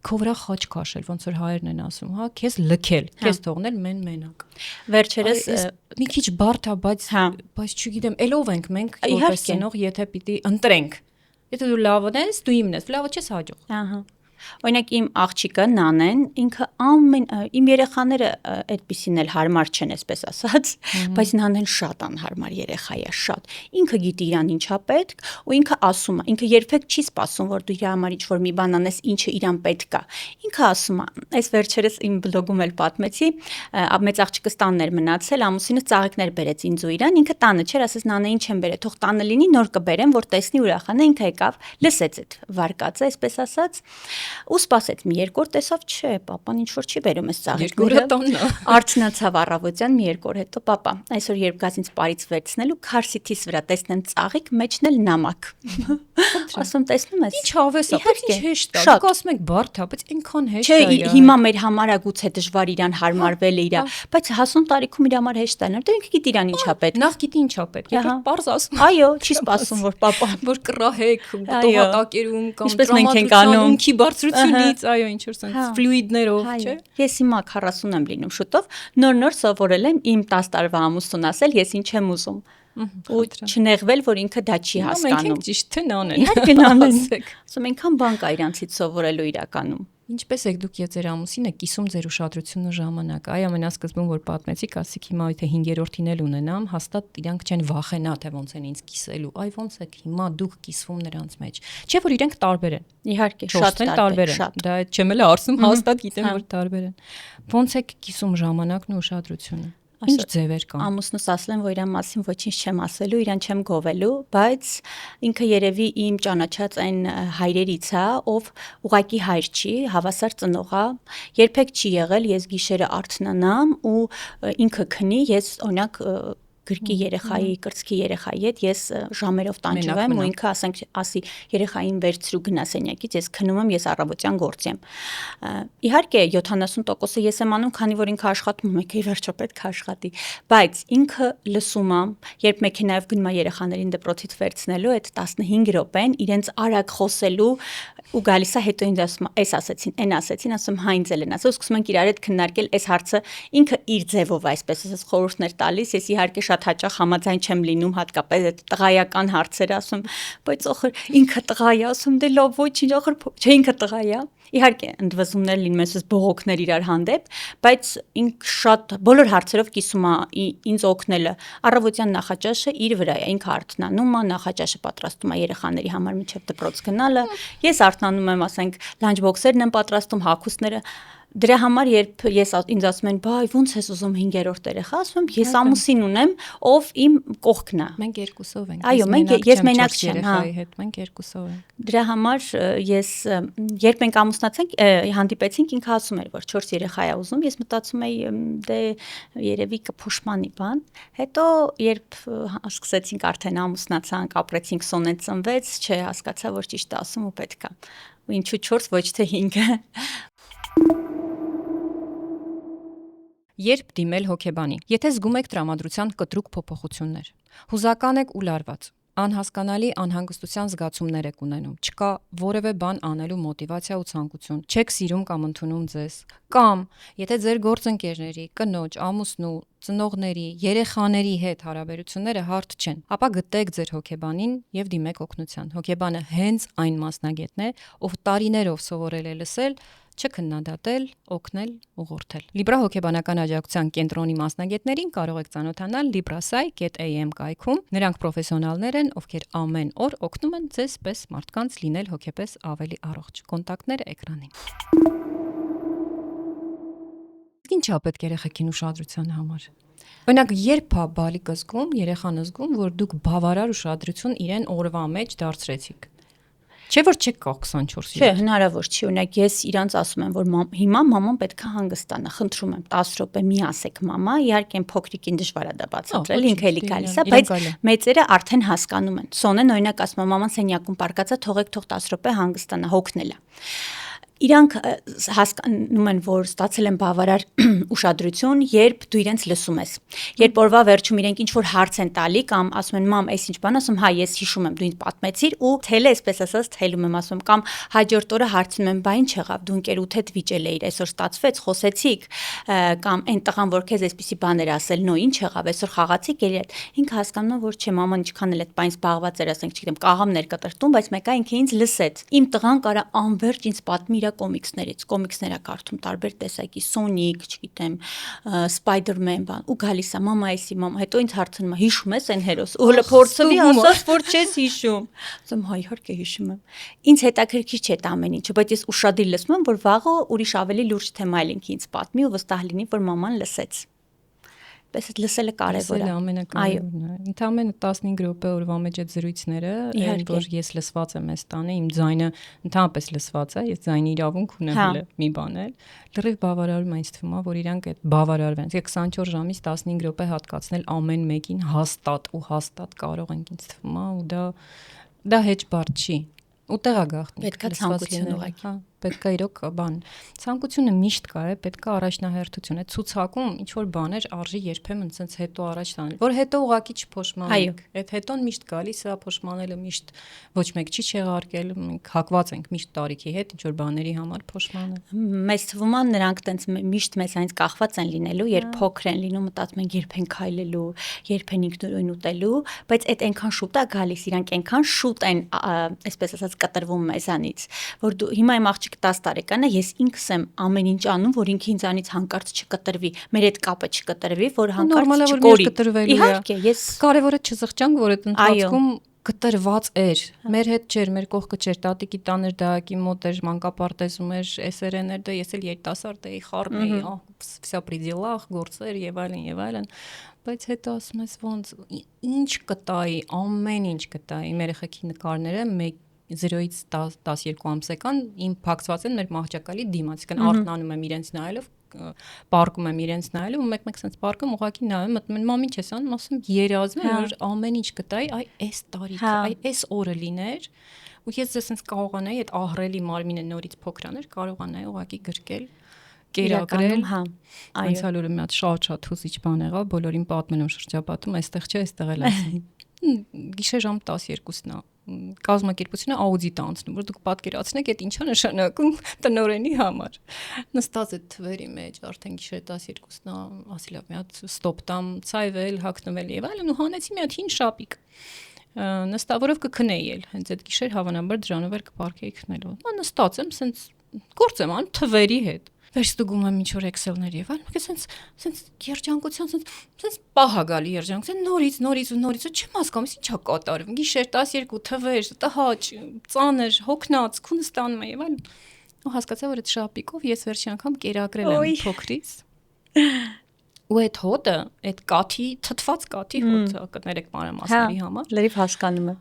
Քո վրա խաչ քաշել, ոնց որ հայերն են ասում, հա, քեզ լքել, քեզ թողնել մենակ։ Վերջերս մի քիչ բարդ է, բայց չգիտեմ, ելով ենք մենք որպես ծնող, եթե պիտի ընտրենք։ Եթե դու լավն ես, դու իմն ես, լավը չես հաջող։ Ահա։ Օրինակ իմ աղջիկը Նանեն, ինքը իմ երեխաները այդպիսին էլ հարմար չեն, այսպես ասած, բայց Նանեն շատ անհարմար երեխա է, շատ։ Ինքը գիտի իրան ինչա պետք, ու ինքը ասում է, ինքը երբեք չի սպասում, որ դու իր համար ինչ-որ մի բան անես, ինչը իրան պետք է։ Ինքը ասում է, այս վերջերս իմ բլոգում էլ պատմեցի, մեծ աղջիկս տանն էր մնացել, ամուսինս ծաղիկներ բերեց ինձ ու իրան, ինքը տանը չէր, ասես Նանե ինչ եմ բերել, թող տանը լինի, նոր կբերեմ, որ տեսնի ուրախանա, ինքը եկավ, լսեց այդ վարկածը, այսպես ասած, ու սպասեց մի երկու օր, տեսավ, չէ, papan ինչ որ չի բերում այս ծաղիկները։ Արցնացավ առավոտյան մի երկու օր հետո, papa, այսօր երբ գազ ինձ Պարից վերցնելու, քարսիթիս վրա տեսնեմ ծաղիկ, մեջն էլ նամակ։ Ասում տեսնում ես։ Ինչ հավես է, բայց ինչ հեշտ է։ Դուք ասում եք բարդ է, բայց այնքան հեշտ է։ Չէ, հիմա մեր համար է գուցե դժվար իրան հարմարվել է իրա, բայց հասուն տարիքում իր համար հեշտ է, դե ինքը գիտի իրան ինչա պետք։ Նախ գիտի ինչա պետք, երբ պարզ ասում։ Այո, չի սպասում որ papa, որ կռահեք, տոհատակերում կամ տրամադրության ունքի բարձրությունից, այո, ինչ որ sense ֆլուիդներով, չէ։ Ես հիմա 40 եմ լինում շուտով, նոր սովորել եմ իմ 10 տարվա ամուսնուն ասել, ես ինչ եմ ուզում։ Ու չնեղվել, որ ինքը դա չի հասկանում։ Մենք ենք ճիշտ թե նանեն։ Իհարկե նանեն։ Ասում այնքան բան կա իրանցից սովորելու իրականում։ Ինչպես եք դուք եւ ձեր ամուսինը կիսում ձեր ուշադրությունը ժամանակ։ Այ ամենասկզբում որ պատմեցիք, ասիք հիմա եթե 5-րդին էլ ունենամ, հաստատ իրանք չեն վախենա թե ոնց են ինձ կիսելու։ Այ ոնց եք հիմա դուք կիսվում նրանց մեջ։ Չէ՞ որ իրենք տարբեր են։ Իհարկե, շատ տարբեր են։ Դա չեմ էլ արսում, հաստատ գիտեմ որ տարբեր են։ Ոնց եք կիսում ժամանակն ու ուշադրությունը։ Ինչ ձևեր կան։ Ամուսնուս ասել եմ, որ իրան մասին ոչինչ չեմ ասելու, իրան չեմ գովելու, բայց ինքը երևի իմ ճանաչած այն հայրերից է, ով ուղակի հայր չի, հավասար ծնող է, երբեք չի եղել ես գիշերը արթնանամ ու ինքը քնի, ես օրինակ գրկի երեխայի, կրծքի երեխայի հետ ես ժամերով տանջում ու ինքը ասի երեխային վերցրու գնա սենյակից, ես քնում եմ, ես առավոտյան գործ եմ։ Իհարկե 70%-ը ես եմ անում, քանի որ ինքը աշխատում է, ի վերջո պետք է աշխատի, բայց ինքը լսում է, երբ մեքենայով գնում է երեխաներին դպրոցից վերցնելու, այդ 15 րոպեն իրենց արագ խոսելու ու գալիս է հետո ինձ ասում էս ասեցին, այն ասեցին, ասում հա ինձ էլ են ասել, սկսում ենք իրար հետ քննարկել այս հարցը, ինքը իր ձևով այսպես ասած խորհուրդներ տալիս, ես իհարկե շատ հաճախ համաձայն չեմ լինում, հատկապես այդ տղայական հարցերը ասում, բայց ախր ինքը տղա է, ասում դե լավ ոչինչ, ախր չէ ինքը տղա է։ Իհարկե ընդվզումներ լինում են, բողոքներ իրար հանդեպ, բայց ինքը շատ բոլոր հարցերով կիսում է ինձ օգնելը։ Առավոտյան նախաճաշը իր վրա է, ինքը արթնանում է, նախաճաշը պատրաստում է երեխաների համար մինչև դպրոց գնալը։ Ես արթնանում եմ, ասենք, լանչ բոքսերն եմ պատրաստում, հագուստները։ Դրա համար երբ ինձ ասում են, բայ ոնց ես ուզում 5-րդ երեխա, ասում եմ, ես ամուսին ունեմ, ով իմ կողքն է։ Մենք երկուսով ենք։ Այո, ես մենակ չեմ, հա։ Մենք երկուսով ենք։ Դրա համար ես երբ մենք ամուսնացանք, հանդիպեցինք, ինքը ասում էր, որ 4 երեխա է ուզում, ես մտածում էի, դե երևի կփոշմանի բան։ Հետո երբ սկսեցինք արդեն ամուսնացանք, ապրեցինք, Սոնեն ծնվեց, չէ, հասկացա, որ ճիշտ է ասում ու պետք է։ Ու ինչու 4, ոչ թե 5։ Երբ դիմել հոգեբանի։ Եթե զգում եք տրամադրության կտրուկ փոփոխություններ, հուզական եք ու լարված, անհասկանալի անհանգստության զգացումներ եք ունենում, չկա որևէ բան անելու մոտիվացիա ու ցանկություն, չեք սիրում կամ ընդունում ձեզ, կամ եթե ձեր գործընկերների, կնոջ, ամուսնու, ծնողների, երեխաների հետ հարաբերությունները հարթ չեն, ապա գտեք ձեր հոգեբանին եւ դիմեք օգնության։ Հոգեբանը հենց այն մասնագետն է, ով տարիներով սովորել է լսել, չքննադատել, օգնել, ուղղորդել։ Libra հոգեբանական աջակցության կենտրոնի մասնագետներին կարող եք ծանոթանալ librasai.am կայքում։ Նրանք պրոֆեսիոնալներ են, ովքեր ամեն օր օգնում են ձեզ պես մարդկանց լինել հոգեպես ավելի առողջ։ Կոնտակտները էկրանին։ Ինչ է պետք երեխեքին ուշադրության համար։ Օրինակ, երբ է բալիկը զգում, երեխան զգում, որ դուք բավարար ուշադրություն իրեն օրվա մեջ դարձրեցիք։ Չէ՞ որ չեք կա 24 Չէ, հնարավոր չի։ Օրինակ ես իրանց ասում եմ, որ հիմա մաման պետք է հանգստանա, խնդրում եմ 10 րոպե մի ասեք մամա, իհարկե փոքրիկին դժվար է դա բացատրել, ինքը էլի գալիս է, բայց մեծերը արդեն հասկանում են։ Սոնեն օրինակ ասում է մաման սենյակում պարկած է, թողեք թող 10 րոպե հանգստանա, հոգնել է։ Իրանք հասկանում են, որ ստացել են բավարար ուշադրություն, երբ դու իրենց լսում ես։ Երբ օրվա վերջում իրենք ինչ-որ հարց են տալի կամ ասում են մամ, այս ինչ բան, ասում հա, ես հիշում եմ, դու ինձ պատմեցիր ու թելը այսպես ասած թելում եմ, ասում կամ հաջորդ օրը հարցնում եմ, բա ինչ եղավ, դու ընկերուդ հետ վիճել էիր, այսօր ստացվեց, խոսեցիք, կամ այն տղան, որ քեզ այսպեսի բաներ ասել, նո, ինչ եղավ, այսօր խաղացիք երի հետ։ Ինքը հասկանում է, որ չէ, մաման ինչքան էլ այդ բանից զբաղված էր, ասենք, չգիտեմ, կաղամներ կտրտում, բայց մեկը ինքը ինձ լսեց։ Իմ տղան կարա անverջ ինձ պատմի կոմիքսներ է կարդում տարբեր տեսակի, Sonic, չգիտեմ, Spider-Man բան, ու գալիս է մամա էսի, մամա, հետո ինձ հարցնում է, հիշում ես այն հերոս, ու հələ փորձվի ասած, որ չես հիշում։ Ասում հա իհարկե հիշում եմ։ Ինձ հետաքրքիր չէ դա ամեն ինչը, բայց ես ուշադիր լսում եմ, որ վաղը ուրիշ ավելի լուրջ թեմա էլ ինքը ինձ պատմի ու վստահ լինի, որ մաման լսեց։ Պես այդ լսելը կարևոր է։ Ամենակարևորն է։ Ընդամենը 15 րոպե օրվա մեջ այդ զրույցները, որ ես լսված եմ այս տանը, իմ ձայնը ընդհանրապես լսված է, ես ձայնի իրավունք ունեմ հələ մի բան էլ։ Լրիվ բավարարում է ինձ թվում է, որ իրանք այդ բավարարվեն։ Ես 24 ժամից 15 րոպե հատկացնել ամեն մեկին հաստատ կարող ենք ինձ թվում է, ու դա հեչ բարդ չի։ Ու տեղա գաղտնի։ Պետքա ցանկություն ուղղակի։ պետք է իրոք բան։ Ցանկությունը միշտ կա, պետք է առաջնահերթություն։ Այդ ցուցակում ինչ որ բաներ արժի երբեմն sense հետո առաջ տանել, որ հետո ուղակի չփոշմանենք։ Այդ հետոն միշտ գալիս է փոշմանելը միշտ ոչ մեկ չի չեղարկել, մենք հակված ենք միշտ տարիքի հետ ինչ որ բաների համար փոշմանել։ Մեզ թվում է նրանք տենց միշտ մեզանից կախված են լինելու, երբ փոքր են լինում, մտածում են երբ են քայլելու, երբ են ինքնուրույն ուտելու, բայց այդ այնքան շուտ է գալիս, իրանք այնքան շուտ են, այսպես ասած, կտրվում մեզանից, որ դու հիմա իմ աղջիկը 10 տարեկան է, ես ինքս եմ ամեն ինչ անում, որ ինքը ինձանից հանկարծ չկտրվի, մեր այդ կապը չկտրվի, որ հանկարծ չկորի։ Իհարկե, ես կարևորը չզղջանք, որ այդ ընթացքում կտրված էր։ Մեր հետ չէր, մեր կողքը չէր, տատիկի տան էր, դահակի մոտ էր, մանկապարտեզում էր, SRN էր, դա ես էլ երիտասարդ էի, խառն էի, վсё пределах, գործեր եւ այլն, բայց հետո ասում ես ոնց ինչ կտայի, ամեն ինչ կտայի, մեր երեխեքի նկարները 0-ից 12 ամսական իմ փակցված են մեր մահճակալի դիմաց, կան արթնանում եմ իրենց նայելով, պարկում եմ իրենց նայելով, մեկ-մեկ sense պարկում, ուղղակի նայում, մտնում եմ, մամ ինչ ես անում, ասում երազում եմ, որ ամեն ինչ կտայի, այ այս տարիքը, այ այս օրը լիներ, ու ես sense կարողանայի այդ ահռելի մարմինը նորից փոքրաներ, կարողանայի ուղղակի գրկել, կերակրել, այնց հալուրը մի հատ շատ հուզիչ բան եղավ, բոլորին պատմել եմ շրջապատում, այստեղ չէ, այստեղ էլ ասի։ Գիշեր ժամ 12-ն է։ Կազմակերպությունը աուդիտ անցնում, որ դուք պատկերացնեք, այդ ինչա նշանակում տնօրենի համար։ Նստած այդ թվերի մեջ, արդեն գիշեր 12-ն է, ասի լավ, մի հատ ստոպ տամ, ցայվել, հագնվել եւ այլն ու հանեցի մի հատ հին շապիկ։ Նստավորով կքնեի էլ, հենց այդ գիշեր հավանաբար դրանով էր կպարկեի քնելու։ Նստած եմ, սենց գործ եմ անում թվերի հետ։ Վերստուգում եմ ինչ-որ Excel-ներ եւ այլն, սենց երջանկության, սենց պահա գալի երջանկության, նորից, չեմ հասկանում, ինչա կատարվում։ Գիշեր 12 թվեր, տհաճ, ծանր, հոգնած, քունս տանում է եւ այլն։ Ու հասկացա, որ այդ շապիկով ես վերջի անգամ կերակրել եմ փոքրից։ Ու այդ հոտը, այդ կաթի, թթված կաթի հոտը, կներեք մանրամասների համար։ Լրիվ հասկանում եմ։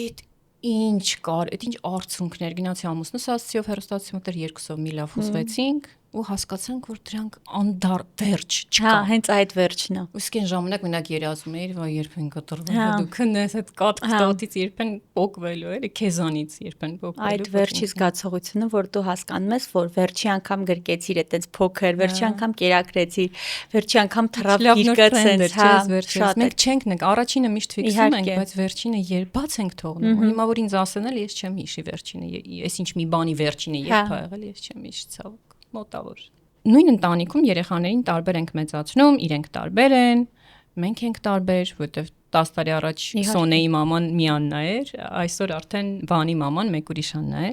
Այդ ինչ կար, այդ ինչ արցունքներ, գնացի ամուսնուս ասացիով հեռուստացի մոտեր 2-ով մի լավ հուզվեցինք ու հասկացանք, որ դրանք անդար վերջ չկա։ Հա, հենց այդ վերջն է։ Իսկ այն ժամանակ մենակ երազում էիր, որ երբ են կտրվել, դու քնես այդ կաթ-կտոտից երբ են պոկվելու, էլի քեզանից երբ են պոկվելու։ Այդ վերջի զգացողությունը, որ դու հասկանում ես, որ վերջի անգամ գրկեցիր այդպես փոքր, վերջի անգամ կերակրեցիր, վերջի անգամ թռավ գիրկը ցենց, հա, շատ։ Մենք չենք նենք, առաջինը միշտ ֆիքսում ենք, բայց վերջինը երբ բաց ենք թողնում։ Հիմա որ ինձ ասեն էլ ես չեմ հիշի վերջինը, ես ինչ մի բանի վերջինը երբ ա եղել, ես չեմ հիշի ցավոք, մոտավոր։ Նույն ընտանիքում երեխաներին տարբեր ենք մեծացնում, իրենք տարբեր են, մենք ենք տարբեր, որովհետև 10 տարի առաջ Սոնեի մաման մի Աննա էր, այսօր արդեն Վանի մաման մեկ ուրիշ Աննա է։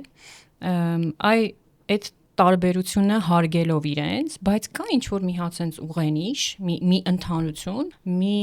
Այդ տարբերությունը հարգելով իրենց, բայց կա ինչ որ մի հատ sense ուղենիշ, մի ընդհանրություն, մի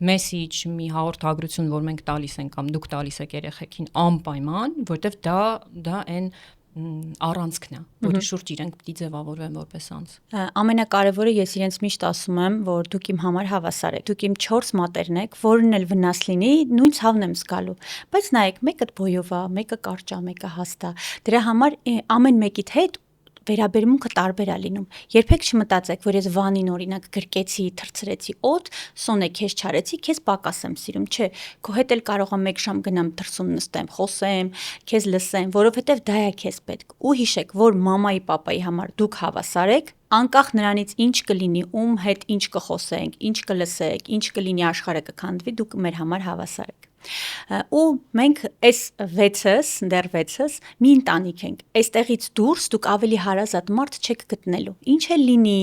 մեսեջ, մի հաղորդագրություն, որ մենք տալիս ենք կամ դուք տալիս եք երեխեքին անպայման, որտեվ դա այն առանցքն է, որի շուրջ իրենք պիտի ձևավորվեն որպես անձ։ Ամենակարևորը ես իրենց միշտ ասում եմ, որ դուք իմ համար հավասար եք, դուք իմ 4 մատերն եք, որն էլ վնաս լինի, նույն ցավն եմ զգալու։ Բայց նայեք, մեկը բոյով է, մեկը կարճ է, մեկը հաստ է։ Դրա համար ամեն մեկիդ հետ վերաբերմունքը տարբեր է լինում։ Երբեք չմտածեք, որ ես Վանին օրինակ գրկեցի, թրցրեցի օդ, Սոնե քեզ չարեցի, քեզ պակաս եմ սիրում, չէ, քո հետ էլ կարող եմ 1 ժամ գնամ դրսում նստեմ, խոսեմ, քեզ լսեմ, որովհետև դա է քեզ պետք։ Ու հիշեք, որ մամայի, պապայի համար դուք հավասար եք, անկախ նրանից ինչ կլինի, ում հետ ինչ կխոսենք, ինչ կլսեք, ինչ կլինի աշխարհը կքանդվի, դուք մեր համար հավասար եք։ Ու մենք այս 6-ս մի ընտանիք ենք։ Այստեղից դուրս դուք ավելի հարազատ մարդ չեք գտնելու։ Ինչ էլ լինի,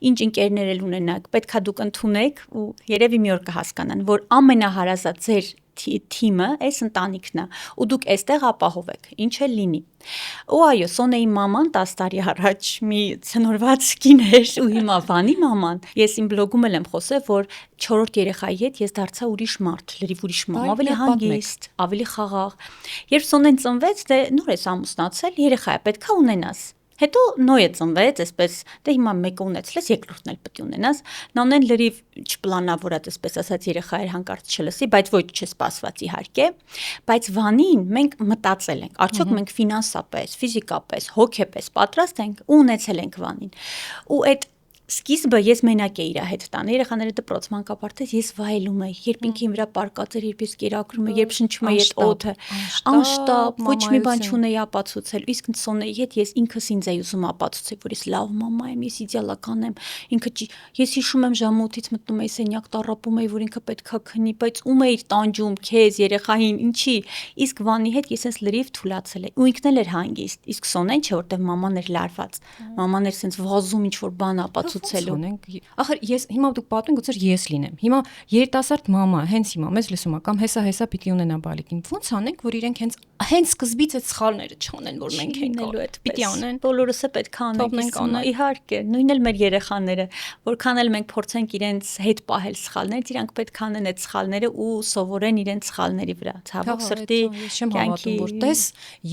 ինչ ընկերներ էլ ունենաք, պետքա դուք ընդունեք ու երևի մի օր կհասկանան, որ ամենահարազատ ձեր թիմը այս ընտանիքն է ու դուք այստեղ ապահով եք, ինչ էլ լինի։ Ու այո, Սոնեի մաման 10 տարի առաջ մի ցնորված կին էր ու հիմա Վանի մաման, ես իմ բլոգում էլ եմ խոսել, որ 4-րդ երեխայի հետ ես դարձա ուրիշ մարդ, լրիվ ուրիշ մամ, ավելի հանգիստ, ավելի խաղաղ։ Երբ Սոնեն ծնվեց, դե նոր ես ամուսնացել, երեխա է, պետքա ունենաս։ Հետո Նոյը ծնվեց, այսպես, դե հիմա մեկը ունեցլես, երկրորդն էլ պետք է ունենաս։ Նոնեն լրիվ չպլանավորած, այսպես ասած, երեխա էր հանկարծ չլսի, բայց ոչ չսպասված իհարկե։ Բայց Վանին մենք մտածել ենք, արդյոք մենք ֆինանսապես, ֆիզիկապես, հոգեպես պատրաստ ենք ու ունեցել ենք Վանին։ Ու այդ Սկիզբը ես մենակ էի իր հետ տանը, երեխաները դպրոց մանկապարտեզ, ես վայելում էի, երբ ինքին վրա պարկած էր, երբ ես կերակրում էի, երբ շնչում էի այդ օդը, անշտապ, ոչ մի բան չունեի ապացուցել, իսկ Սոնեի հետ ես ինքս ինձ էի ուզում ապացուցել, որ ես լավ մամա եմ, ես իդեալական եմ, ինքը ես հիշում եմ ժամը 8-ից մտնում էի սենյակ, տառապում էի, որ ինքը պետքա քնի, բայց ում էիր տանջում, քեզ, երեխային, ինչի, իսկ Վանի հետ ես էս լրիվ թուլացել էի, ու ինքն էլ էր հանգիստ, իսկ Սոնեն չէ, որտեղ մաման էր լարված, մաման էր սենց վազում ինչ-որ բան ապացուցելու։ Ախր ես հիմա դուք պատմում եք, որ ես լինեմ։ Հիմա երիտասարդ մամա, հենց հիմա մեզ լսում է կամ հեսա պիտի ունենա բալիկին։ Ոնց անենք, որ իրենք հենց սկզբից այդ սխալները չանեն, որ մենք ենք անում։ Պիտի անեն։ Բոլորս է պետք է անենք, իհարկե, նույնն էլ մեր երեխաները, որքան էլ մենք փորձենք իրենց հետ պահել սխալներից, իրանք պետք է անեն այդ սխալները ու սովորեն իրենց սխալների վրա։ Ցավոք սրտի, ես չեմ հավատում, որ տես,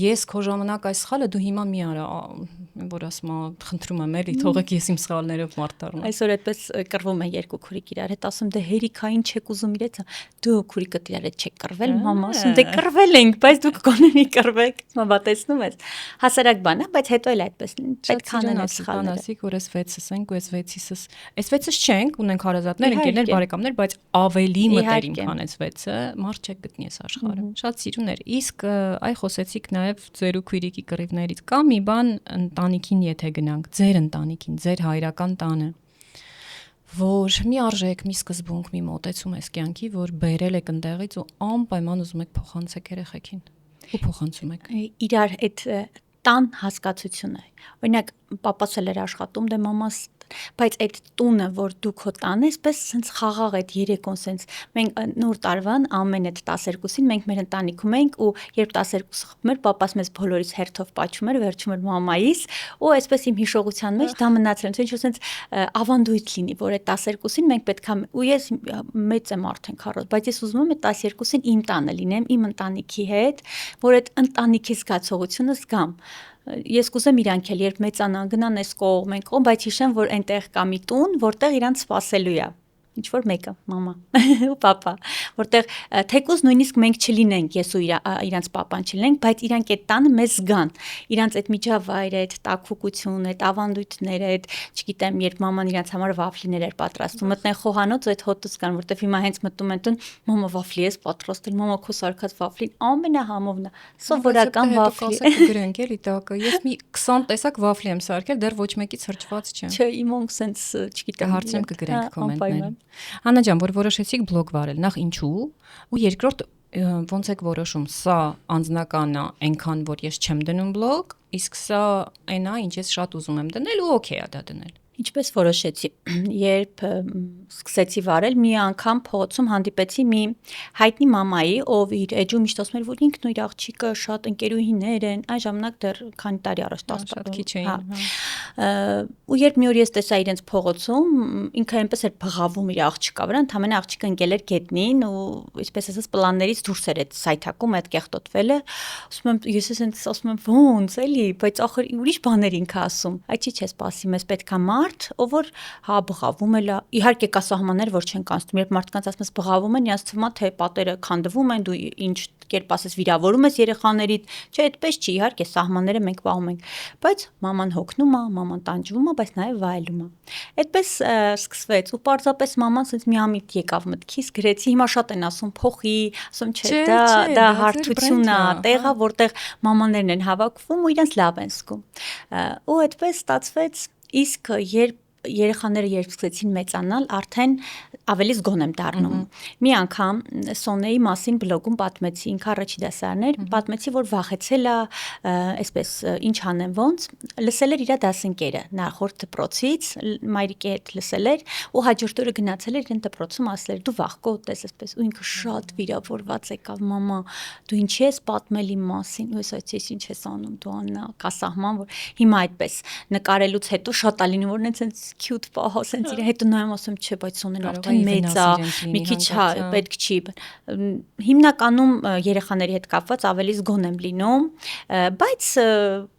ես քո ժամանակ այս սխալը դու հիմա մի արա, որ ասում եմ, խնդրում եմ, էլի թողեք ես իմ սխալներով մարտարում։ Այսօր այդպես կռվում են երկու քուրիկ իրար հետ, ասում դե հերիքային չեք ուզում իրենց, դու քուրիկդ իրար հետ չեք կռվել, մամա ասում դե կռվել ենք, բայց դուք գոնե մի կռվեք, մտածնում ես։ Հասարակ բան է, բայց հետո էլ այդպես պետք է անեն սխալները։ Ասիկ որ այս 6-ս ենք ու այս 6-իս, այս 6-ս չենք, ունենք հարազատներ, ընկերներ, բարեկամներ, բայց ավելի մտերիմ քան այս 6-ը, մարդ չեք գտնի այս աշխարհում։ Շատ սիրուներ։ Իսկ այ խոսեցիք նաև ձեր ու քույրիկի կռիվներից, կա մի բան ընտանիքին եթե գնանք, ձեր ընտանիքին, ձեր հայրական տանը, որ մի արժեք, մի սկզբունք, մի մոտեցում էս կյանքի, որ բերել եք ընդեղից ու անպայման ուզում եք փոխանցեք երեխեքին։ Ու փոխանցում եք։ Իրար այդ տան հասկացությունը։ Օրինակ, պապաս էլ էր աշխատում, դե մամաս, բայց այդ տունը, որ դու քո տան ես, պես սենց խաղաղ այդ երեկոն սենց մենք նոր տարվան ամեն այդ 12-ին մենք մեր ընտանիքում էինք ու երբ 12-ը խփում էր, պապաս մեզ բոլորից հերթով պատճում էր, վերջում էր մամայիս ու այսպես իմ հիշողության մեջ դա մնացել է, ինչ որ սենց ավանդույթ լինի, որ այդ 12-ին մենք պետքա ու ես մեծ եմ արդեն քառոս, բայց ես ուզում եմ այդ 12-ին իմ տանը լինեմ, իմ ընտանիքի հետ, որ այդ ընտանիքի զգացողությունը զգամ։ Ես կուզեմ իրանք էլ երբ մեծանան գնան այս կողմ են կողմ, բայց հիշեմ, որ այնտեղ կա մի տուն, որտեղ իրանք սպասելու է։ Ինչ որ մեկը, մամա ու պապա, որտեղ թեկուզ նույնիսկ մենք չլինենք, ես ու իրանց պապան չլինենք, բայց իրանք այդ տանը մեզ զգան, իրանց այդ միջավայրը, այդ տաքուկությունը, այդ ավանդույթները, այդ, չգիտեմ, երբ մաման իրանց համար վաֆլիներ էր պատրաստում, մտնեն խոհանոց այդ հոտը զգան, որտեղ հիմա հենց մտնում են տուն, մամա վաֆլի ես պատրաստել, մամա քո սարքած վաֆլին ամենահամովն է, սովորական վաֆլի։ Գրենք էլի տակը, ես մի 20 տեսակ վաֆլի եմ սարքել, դեռ ոչ մեկից հրճված չեմ։ Չէ, իմոն սենց, չգիտեմ, հարցեմ կգրենք կոմենտներում։ Աննա ջան, որ որոշեցիք բլոգ վարել, նախ ինչու, ու երկրորդ ոնց եք որոշում, սա անձնական է, այնքան որ ես չեմ դնում բլոգ, իսկ սա այն է, ինչ ես շատ ուզում եմ դնել ու օքեյ է դա դնել։ Ինչպես որոշեցի, երբ սկսեցի վարել, մի անգամ փողոցում հանդիպեցի մի հայտնի մամայի, ով իր էջում միշտ ասում էր, որ ինքն ու իր աղջիկը շատ ընկերուհիներ են, այն ժամանակ դեռ քանի տարի առաջ 10 տարի քիչ էին։ Ու երբ մի օր ես տեսա իրենց փողոցում, ինքը այնպես էր բղավում իր աղջիկա վրա, ընդհանրապես աղջիկը ընկել էր գետնին ու այսպես ասած պլաններից դուրս էր այդ սայթակում, այդ կեղտոտվելը, ասում եմ, ես էս ասում եմ, ոնց էլի, բայց ախր ուրիշ բաներ ինքը ասում, այդ չի սպասի, մեզ պետքա ով որ հա բղավում է, իհարկե կա սահմաններ, որ չեն կանցնում, երբ մարդկանց ասում ես բղավում են, իրաց թվում է թե պատերը քանդվում են, դու ինչ կերպ ասես վիրավորում ես երեխաներիդ, չէ, այդպես չի, իհարկե սահմանները մենք պահում ենք, բայց մաման հոգնում է, մաման տանջվում է, բայց նաև վայելում է։ Այդպես սկսվեց ու պարզապես մաման ասեց միամիտ եկավ մտքիս, գրեցի, հիմա շատ են ասում փոխի, ասում չէ, դա հարթություն է, տեղը, որտեղ մամաներն են հավաքվում ու իրենց լավ են զգում։ Ու այդպես ստացվեց, իսկ երբ երեխաները երբ սկսեցին մեծանալ, արդեն ավելի զգոն եմ դառնում։ Մի անգամ Սոնեի մասին բլոգում պատմեցի, ինքը առաջի դասարներ, պատմեցի, որ վախեցել է, այսպես ինչ անեմ ոնց, լսել էր իր դասընկերը նախորդ դպրոցից, մայրիկի հետ լսել էր ու հաջորդ օրը գնացել էր իրեն դպրոցում ասել էր դու վախկոտ ես այսպես ու ինքը շատ վիրավորված եկավ մամա, դու ինչի ես պատմել իմ մասին, ու ես ինչ ես անում դու Աննա, կա սահման որ հիմա այդպես նկարելուց հետո շատ է լինում որ նենց cute պահ, ասենց իր հետո նայում ասում չէ, բայց Սոնեն արդեն մեծ է, մի քիչ պետք չի։ Հիմնականում երեխաների հետ կապված ավելի զգոն եմ լինում, բայց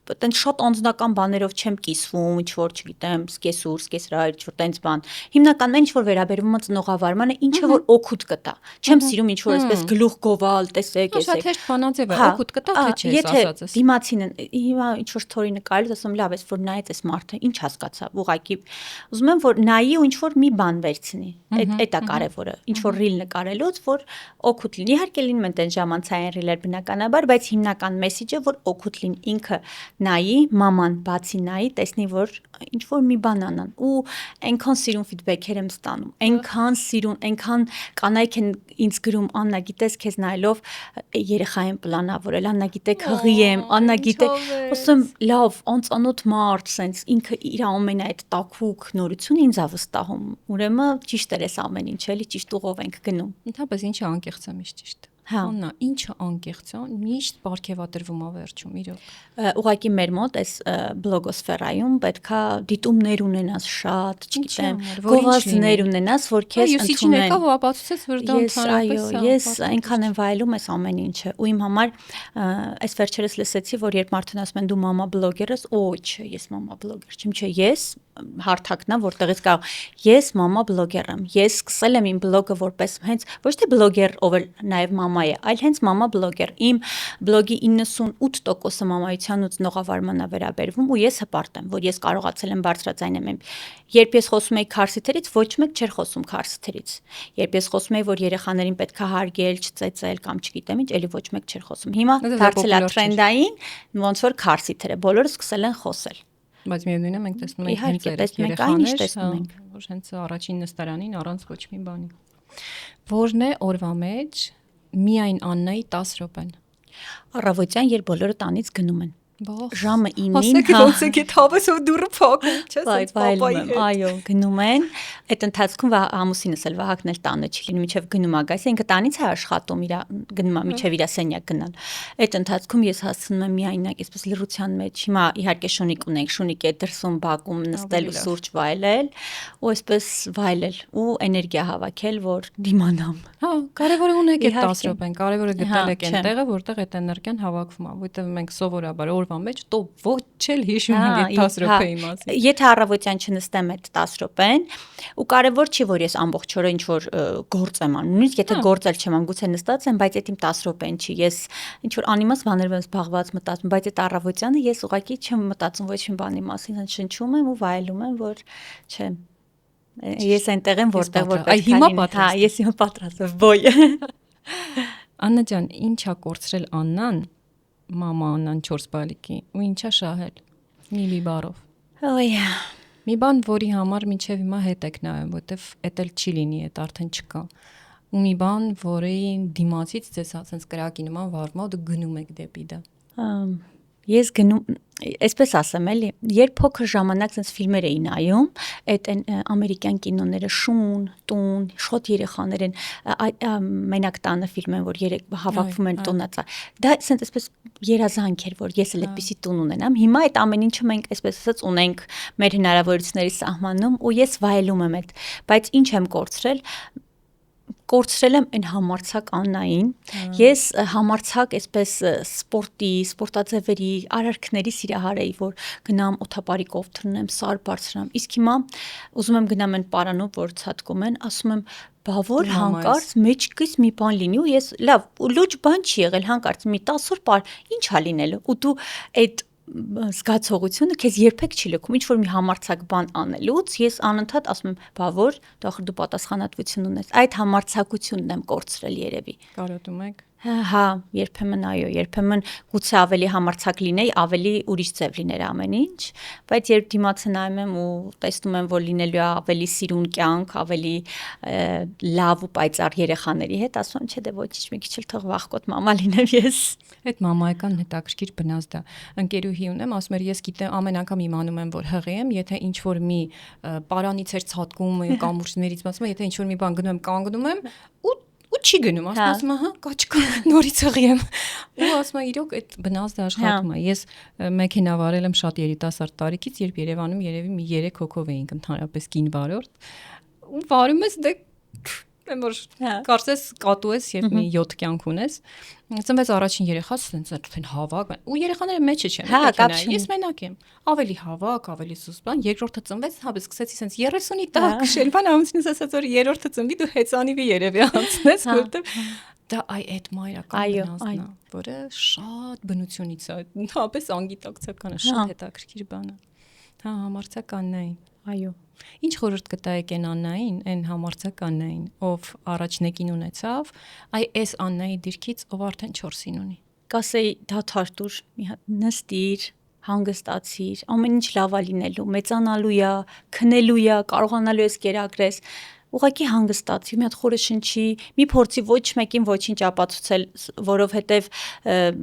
տենց շատ անձնական բաներով չեմ կիսվում, ինչ որ, չգիտեմ, սկեսուր, սկեսրայր, ինչ որ տենց բան։ Հիմնականում ինչ որ վերաբերվում է ծնողավարմանը, ինչը որ օգուտ կտա։ Չեմ սիրում ինչ որ այսպես գլուխ գովալ, տեսեք, Շատ հեշտ բանաձև է, օգուտ կտա թե չէ, ասածս։ Դիմացին հիմա ինչ որ story նկարել, ասում լավ, այս որ նայեց այս մարդը, ինչ հասկացա, ուղղակի ուզում եմ որ նայի ու ինչ որ մի բան վերցնի։ Այդ է կարևորը։ Ինչ որ reel նկարելուց, որ օգուտ լինի։ Իհարկե լինում են տեն ժամանցային reel-եր բնականաբար, բայց հիմնական մեսեջը որ օգուտ լինի, ինքը նայի, մաման բացի նայի, տեսնի որ ինչ որ մի բան անան ու այնքան սիրուն ֆիդբեքեր եմ ստանում, այնքան սիրուն, այնքան կանայք են ինձ գրում, Աննա, գիտես քեզ նայելով երեխա եմ պլանավորել, Աննա, գիտեք հղի եմ, Աննա, գիտեք, ասում լավ, անծանոթ մարդ, sense ինքը իր ամեն այդ տաքուկ նորությունը ինձ ա վստահում։ Ուրեմն ճիշտ էր այս ամեն ինչ, էլի ճիշտ ուղով ենք գնում։ Ընդհանրապես ինչը անկեղծ է միշտ ճիշտ։ Աննա, ինչը անկեղծ է, միշտ պարգևատրվում է վերջում, իրոք։ Ուղղակի մեր մոտ այս բլոգոսֆերայում պետքա դիտումներ ունենաս շատ, չգիտեմ, գովազդներ ունենաս, որ քեզ ընդունեն։ Եկավ ու ապացուցեց, որ դա ընդհանրապես է։ Ես այնքան եմ վայելում այս ամեն ինչը, ու իմ համար այս վերջերս լսեցի, որ երբ մարդուն ասում են դու մամա բլոգեր ես, չէ, ես մամա բլոգեր չեմ, չէ, ես հարթակն է, որտեղից կարող ես մամա բլոգեր եմ։ Ես սկսել եմ իմ բլոգը որպես հենց ոչ թե բլոգեր, ով էլ նաև մամա է, այլ հենց մամա բլոգեր։ Իմ բլոգի 98%-ը մամայության ու ծնողավարման է վերաբերվում ու ես հպարտ եմ, որ ես կարողացել եմ բարձրաձայնել եմ։ Երբ ես խոսում եի քարսիթերից, ոչ մեկ չէր խոսում քարսիթերից։ Երբ ես խոսում եի, որ երեխաներին պետքա հարգել, չծեծել կամ չգիտեմ ինչ, էլի ոչ մեկ չէր խոսում։ Հիմա դարձել է տրենդային, ոնց որ քարսիթերը, բոլորը սկսել են խոսել։ Բայց միևնույն է մենք տեսնում ենք հենց երեխաներ, որ հենց առաջին նստարանին առանց ոչ մի բանի։ Որն է օրվա մեջ միայն Աննայի 10 րոպեն։ Առավոտյան, երբ բոլորը տանից գնում են։ Ժամը 9-ին, հասեք ոնց է գետ հավեսով դուրը փակում, չէ՞, սենց պապայի հետ։ Այո, գնում են։ Այդ ընթացքում ամուսինս էլ Վահագն էլ տանը չի լինում, մինչև գնում է գայս, ինքը տանից է աշխատում, իր գնում է մինչև իր սենյակ գնալ։ Այդ ընթացքում ես հասցնում եմ միայնակ, այսպես լռության մեջ։ Հիմա իհարկե շունիկ ունենք, շունիկի է դրսում բակում նստել ու սուրճ վայելել, ու այսպես վայելել ու էներգիա հավաքել, որ դիմանամ։ Հա, կարևորը ունեք այդ 10 րոպեն, կարևորը գտել եք այն տեղը, որտեղ այդ էներգիան հավաքվում է, որտեղ մենք սովորաբար օրվա մեջ તો ոչ էլ հիշում ենք այդ 10 րոպեի մասին։ Եթե առավոտյան չնստեմ այդ 10 րոպեն, ու կարևոր չի որ ես ամբողջ օրը ինչ որ գործ եմ անում, նույնիսկ եթե գործել չեմ անում, գուցե նստած եմ, բայց այդ իմ 10 րոպեն չի։ Ես ինչ որ անիմաց բաներով եմ զբաղված մտածում, բայց այդ առավոտյանը ես ուղղակի չեմ մտածում ոչ մի բանի մասին, շնչում եմ ու վայելում եմ, որ չէ։ Ես այնտեղ եմ, որտեղ որ պետք է լինի։ Հա, ես հիմա պատրաստ եմ, ոյ։ Աննա ջան, ինչ ա կորցրել Աննան, մամա Աննան 4 բալիկի, ու ինչա շահել։ Մի բառով։ Ոյ։ Մի բան, որի համար մինչև հիմա հետ եք նայում, որտեվ էդ էլ չի լինի, էդ արդեն չկա։ Ու մի բան, որի դիմացից ձեզ ասենց կրակի նման վարվում է, դու գնում եք դեպի դա։ Ես գնում, այսպես ասեմ էլի, երբ փոքր ժամանակ sense ֆիլմեր էի նայում, այդ ամերիկյան կինոները շուն, տուն, շոտ երեխաներ են, մենակ տանը ֆիլմ են, որ հավաքվում են տունածա։ Դա sense այսպես երազանք էր, որ ես էլ այդպիսի տուն ունենամ։ Հիմա այդ ամեն ինչը մենք այսպես ասած ունենք մեր հնարավորությունների սահմանում ու ես վայելում եմ այդ, բայց ինչ եմ կորցրել եմ այն համարցակ Աննային։ Ես համարցակ այսպես սպորտի, սպորտաձևերի, արարքների սիրահար էի, որ գնամ օթապարիկով թռնեմ, սար բարձրանամ։ Իսկ հիմա ուզում եմ գնամ այն պարանով, որ ցածկում են, ասում եմ, բա որ հանկարծ մեջքից մի բան լինի ու ես լավ, լուրջ բան չի եղել, հանկարծ մի 10 օր պար, ինչ ա լինելու։ Ու դու այդ զգացողությունը քեզ երբեք չի լքում, ինչ որ մի համարցակ բան անելուց ես անընդհատ ասում եմ, բա որ դու պատասխանատվություն ունես։ Այդ համարցակությունն եմ կորցրել երևի։ Կարոտում եք։ Հա, երբեմն այո, երբեմն գուցե ավելի համարցակ լինեի, ավելի ուրիշ ձև լիներ ամեն ինչ, բայց երբ դիմացը նայում եմ ու տեսնում եմ, որ լինելու է ավելի սիրուն կյանք, ավելի լավ ու պայծառ երեխաների հետ, ասում եմ, չէ, դե ոչինչ, մի քիչ էլ թող վախկոտ մամա լինեմ ես։ Այդ մամայական հետաքրքիր բնազդ է։ Ընկերուհի ունեմ, ասում էր, ես գիտեմ, ամեն անգամ իմանում եմ, որ հղի եմ, եթե ինչ որ մի պարանից էր ցատկում կամուրջներից, ասում եմ, եթե ինչ որ մի բան գնում եմ, կանգնում եմ ու չի գնում, ասում եմ, հա, կաչկա, նորից հղի եմ։ Ու ասում եմ, իրոք այդ բնազդը աշխատում է։ Ես մեքենա վարել եմ շատ երիտասարդ տարիքից, երբ Երևանում երևի մի 3 հոգով էինք ընդհանրապես կին վարորդ։ Ու վարում ես դե որ կարծես կատու ես եւ մի 7 կյանք ունես։ Ծնվեց առաջին երեխաս, ասենց արդեն հավաք, ու երեխաները մեջը չեն, ես մենակ եմ։ Ավելի հավաք, ավելի սուսպան, երկրորդը ծնվեց, հա, սկսեցի ասենց 30-ի տակ շելվան ամուսինս ասաց, որ երրորդը ծնվի դու հեծանիվի երևի անցնես, որտեղ դա այդ մայրական բնազն է, որը շատ բնությունից է, հապես անգիտակցական է, շատ հետաքրքիր բան է։ Հա, համարձականն է։ Այո։ Ինչ խորհուրդ կտայեք այն Աննային, այն համարձականներին, ով առաջնեկին ունեցավ, այս Աննայի դիրքից, ով արդեն 4-ին ունի։ Կասեի դադար տուր, մի հատ նստիր, հանգստացիր, ամեն ինչ լավ է լինելու, մեծանալու է, քնելու է, կարողանալու ես կերակրես, ուղղակի հանգստացի, մի հատ խորը շնչի, մի փորձի ոչ մեկին ոչինչ ապացուցել, որովհետև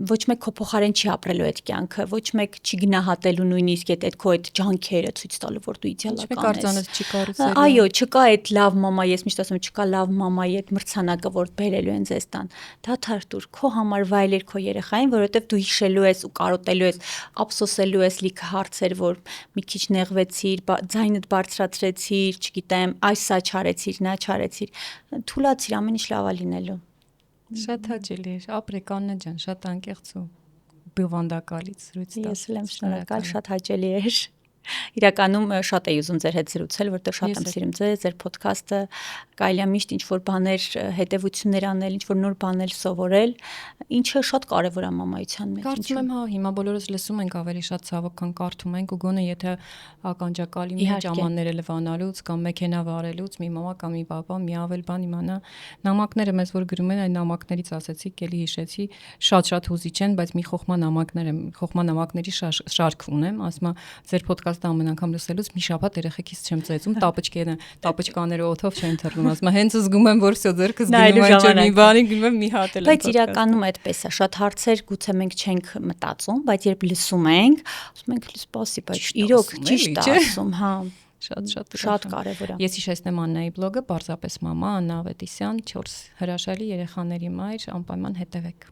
ոչ մեկ քո փոխարեն չի ապրելու այդ կյանքը, ոչ մեկ չի գնահատելու նույնիսկ այդ քո այդ ջանքերը ցույց տալու, որ դու իդեալական ես։ Չի կառուցելու։ Այո, չկա այդ լավ մամայի, ես միշտ ասում եմ, չկա լավ մամայի այդ մրցանակը, որ բերելու են ձեզ տան։ Դադար տուր, քո համար վայելիր քո երեխային, որովհետև դու հիշելու ես ու կարոտելու ես, ափսոսելու ես լիքը հարցեր, որ մի քիչ նեղվեցիր, ձայնդ բարձրացրեցիր, չգիտեմ, այսա չարեցիր, նա չարեցիր, թուլացիր, ամեն ինչ լավ է լինելու։ Շատ հաճելի էր, ապրեք Աննա ջան, շատ անկեղծ ու բովանդակալից զրույց տալ։ Ես էլ եմ շնորհակալ, շատ հաճելի էր։ Իրականում շատ էի ուզում ձեր հետ զրուցել, որտեղ շատ եմ սիրում ձեր ոդքասթը, կարելի է միշտ ինչ-որ բաներ, հետևություններ անել, ինչ-որ նոր բաներ սովորել, ինչը շատ կարևոր է մամայության մեջ։ Կարծում եմ, հա, հիմա բոլորս լսում ենք ավելի շատ ցավոք, քան կարդում ենք, ու գոնե եթե ականջակալի մեջ ամանները լվանալուց կամ մեքենա վարելուց մի մամա կամ մի պապա մի ավել բան իմանա, նամակները մեզ որ գրում են, այն նամակներից ասեցիք, ելի հիշեցի, շատ հուզիչ են, բայց մի խոխմա նամակների շարք ունեմ, ասում եմ, ձեր ոդքասթը ամեն անգամ լսելուց մի շաբաթ երեխեքից չեմ ծեծում, տապочкաները օդով չեն թռնում, ասում եմ, հենց զգում եմ, որ всё ձերքս գնում են չէ մի բանի, գնում եմ մի հատ էլ։ Բայց իրականում այդպես է, շատ հարցեր գուցե մենք չենք մտածում, բայց երբ լսում ենք, ասում ենք, սպասի, բայց իրոք ճիշտ է ասում, հա։ Շատ կարևոր է։ Ես հիշեցնեմ Աննայի բլոգը, պարզապես մամա Աննա Ավետիսյան, 4 հրաշալի երեխաների մայր, անպայման հետևեք։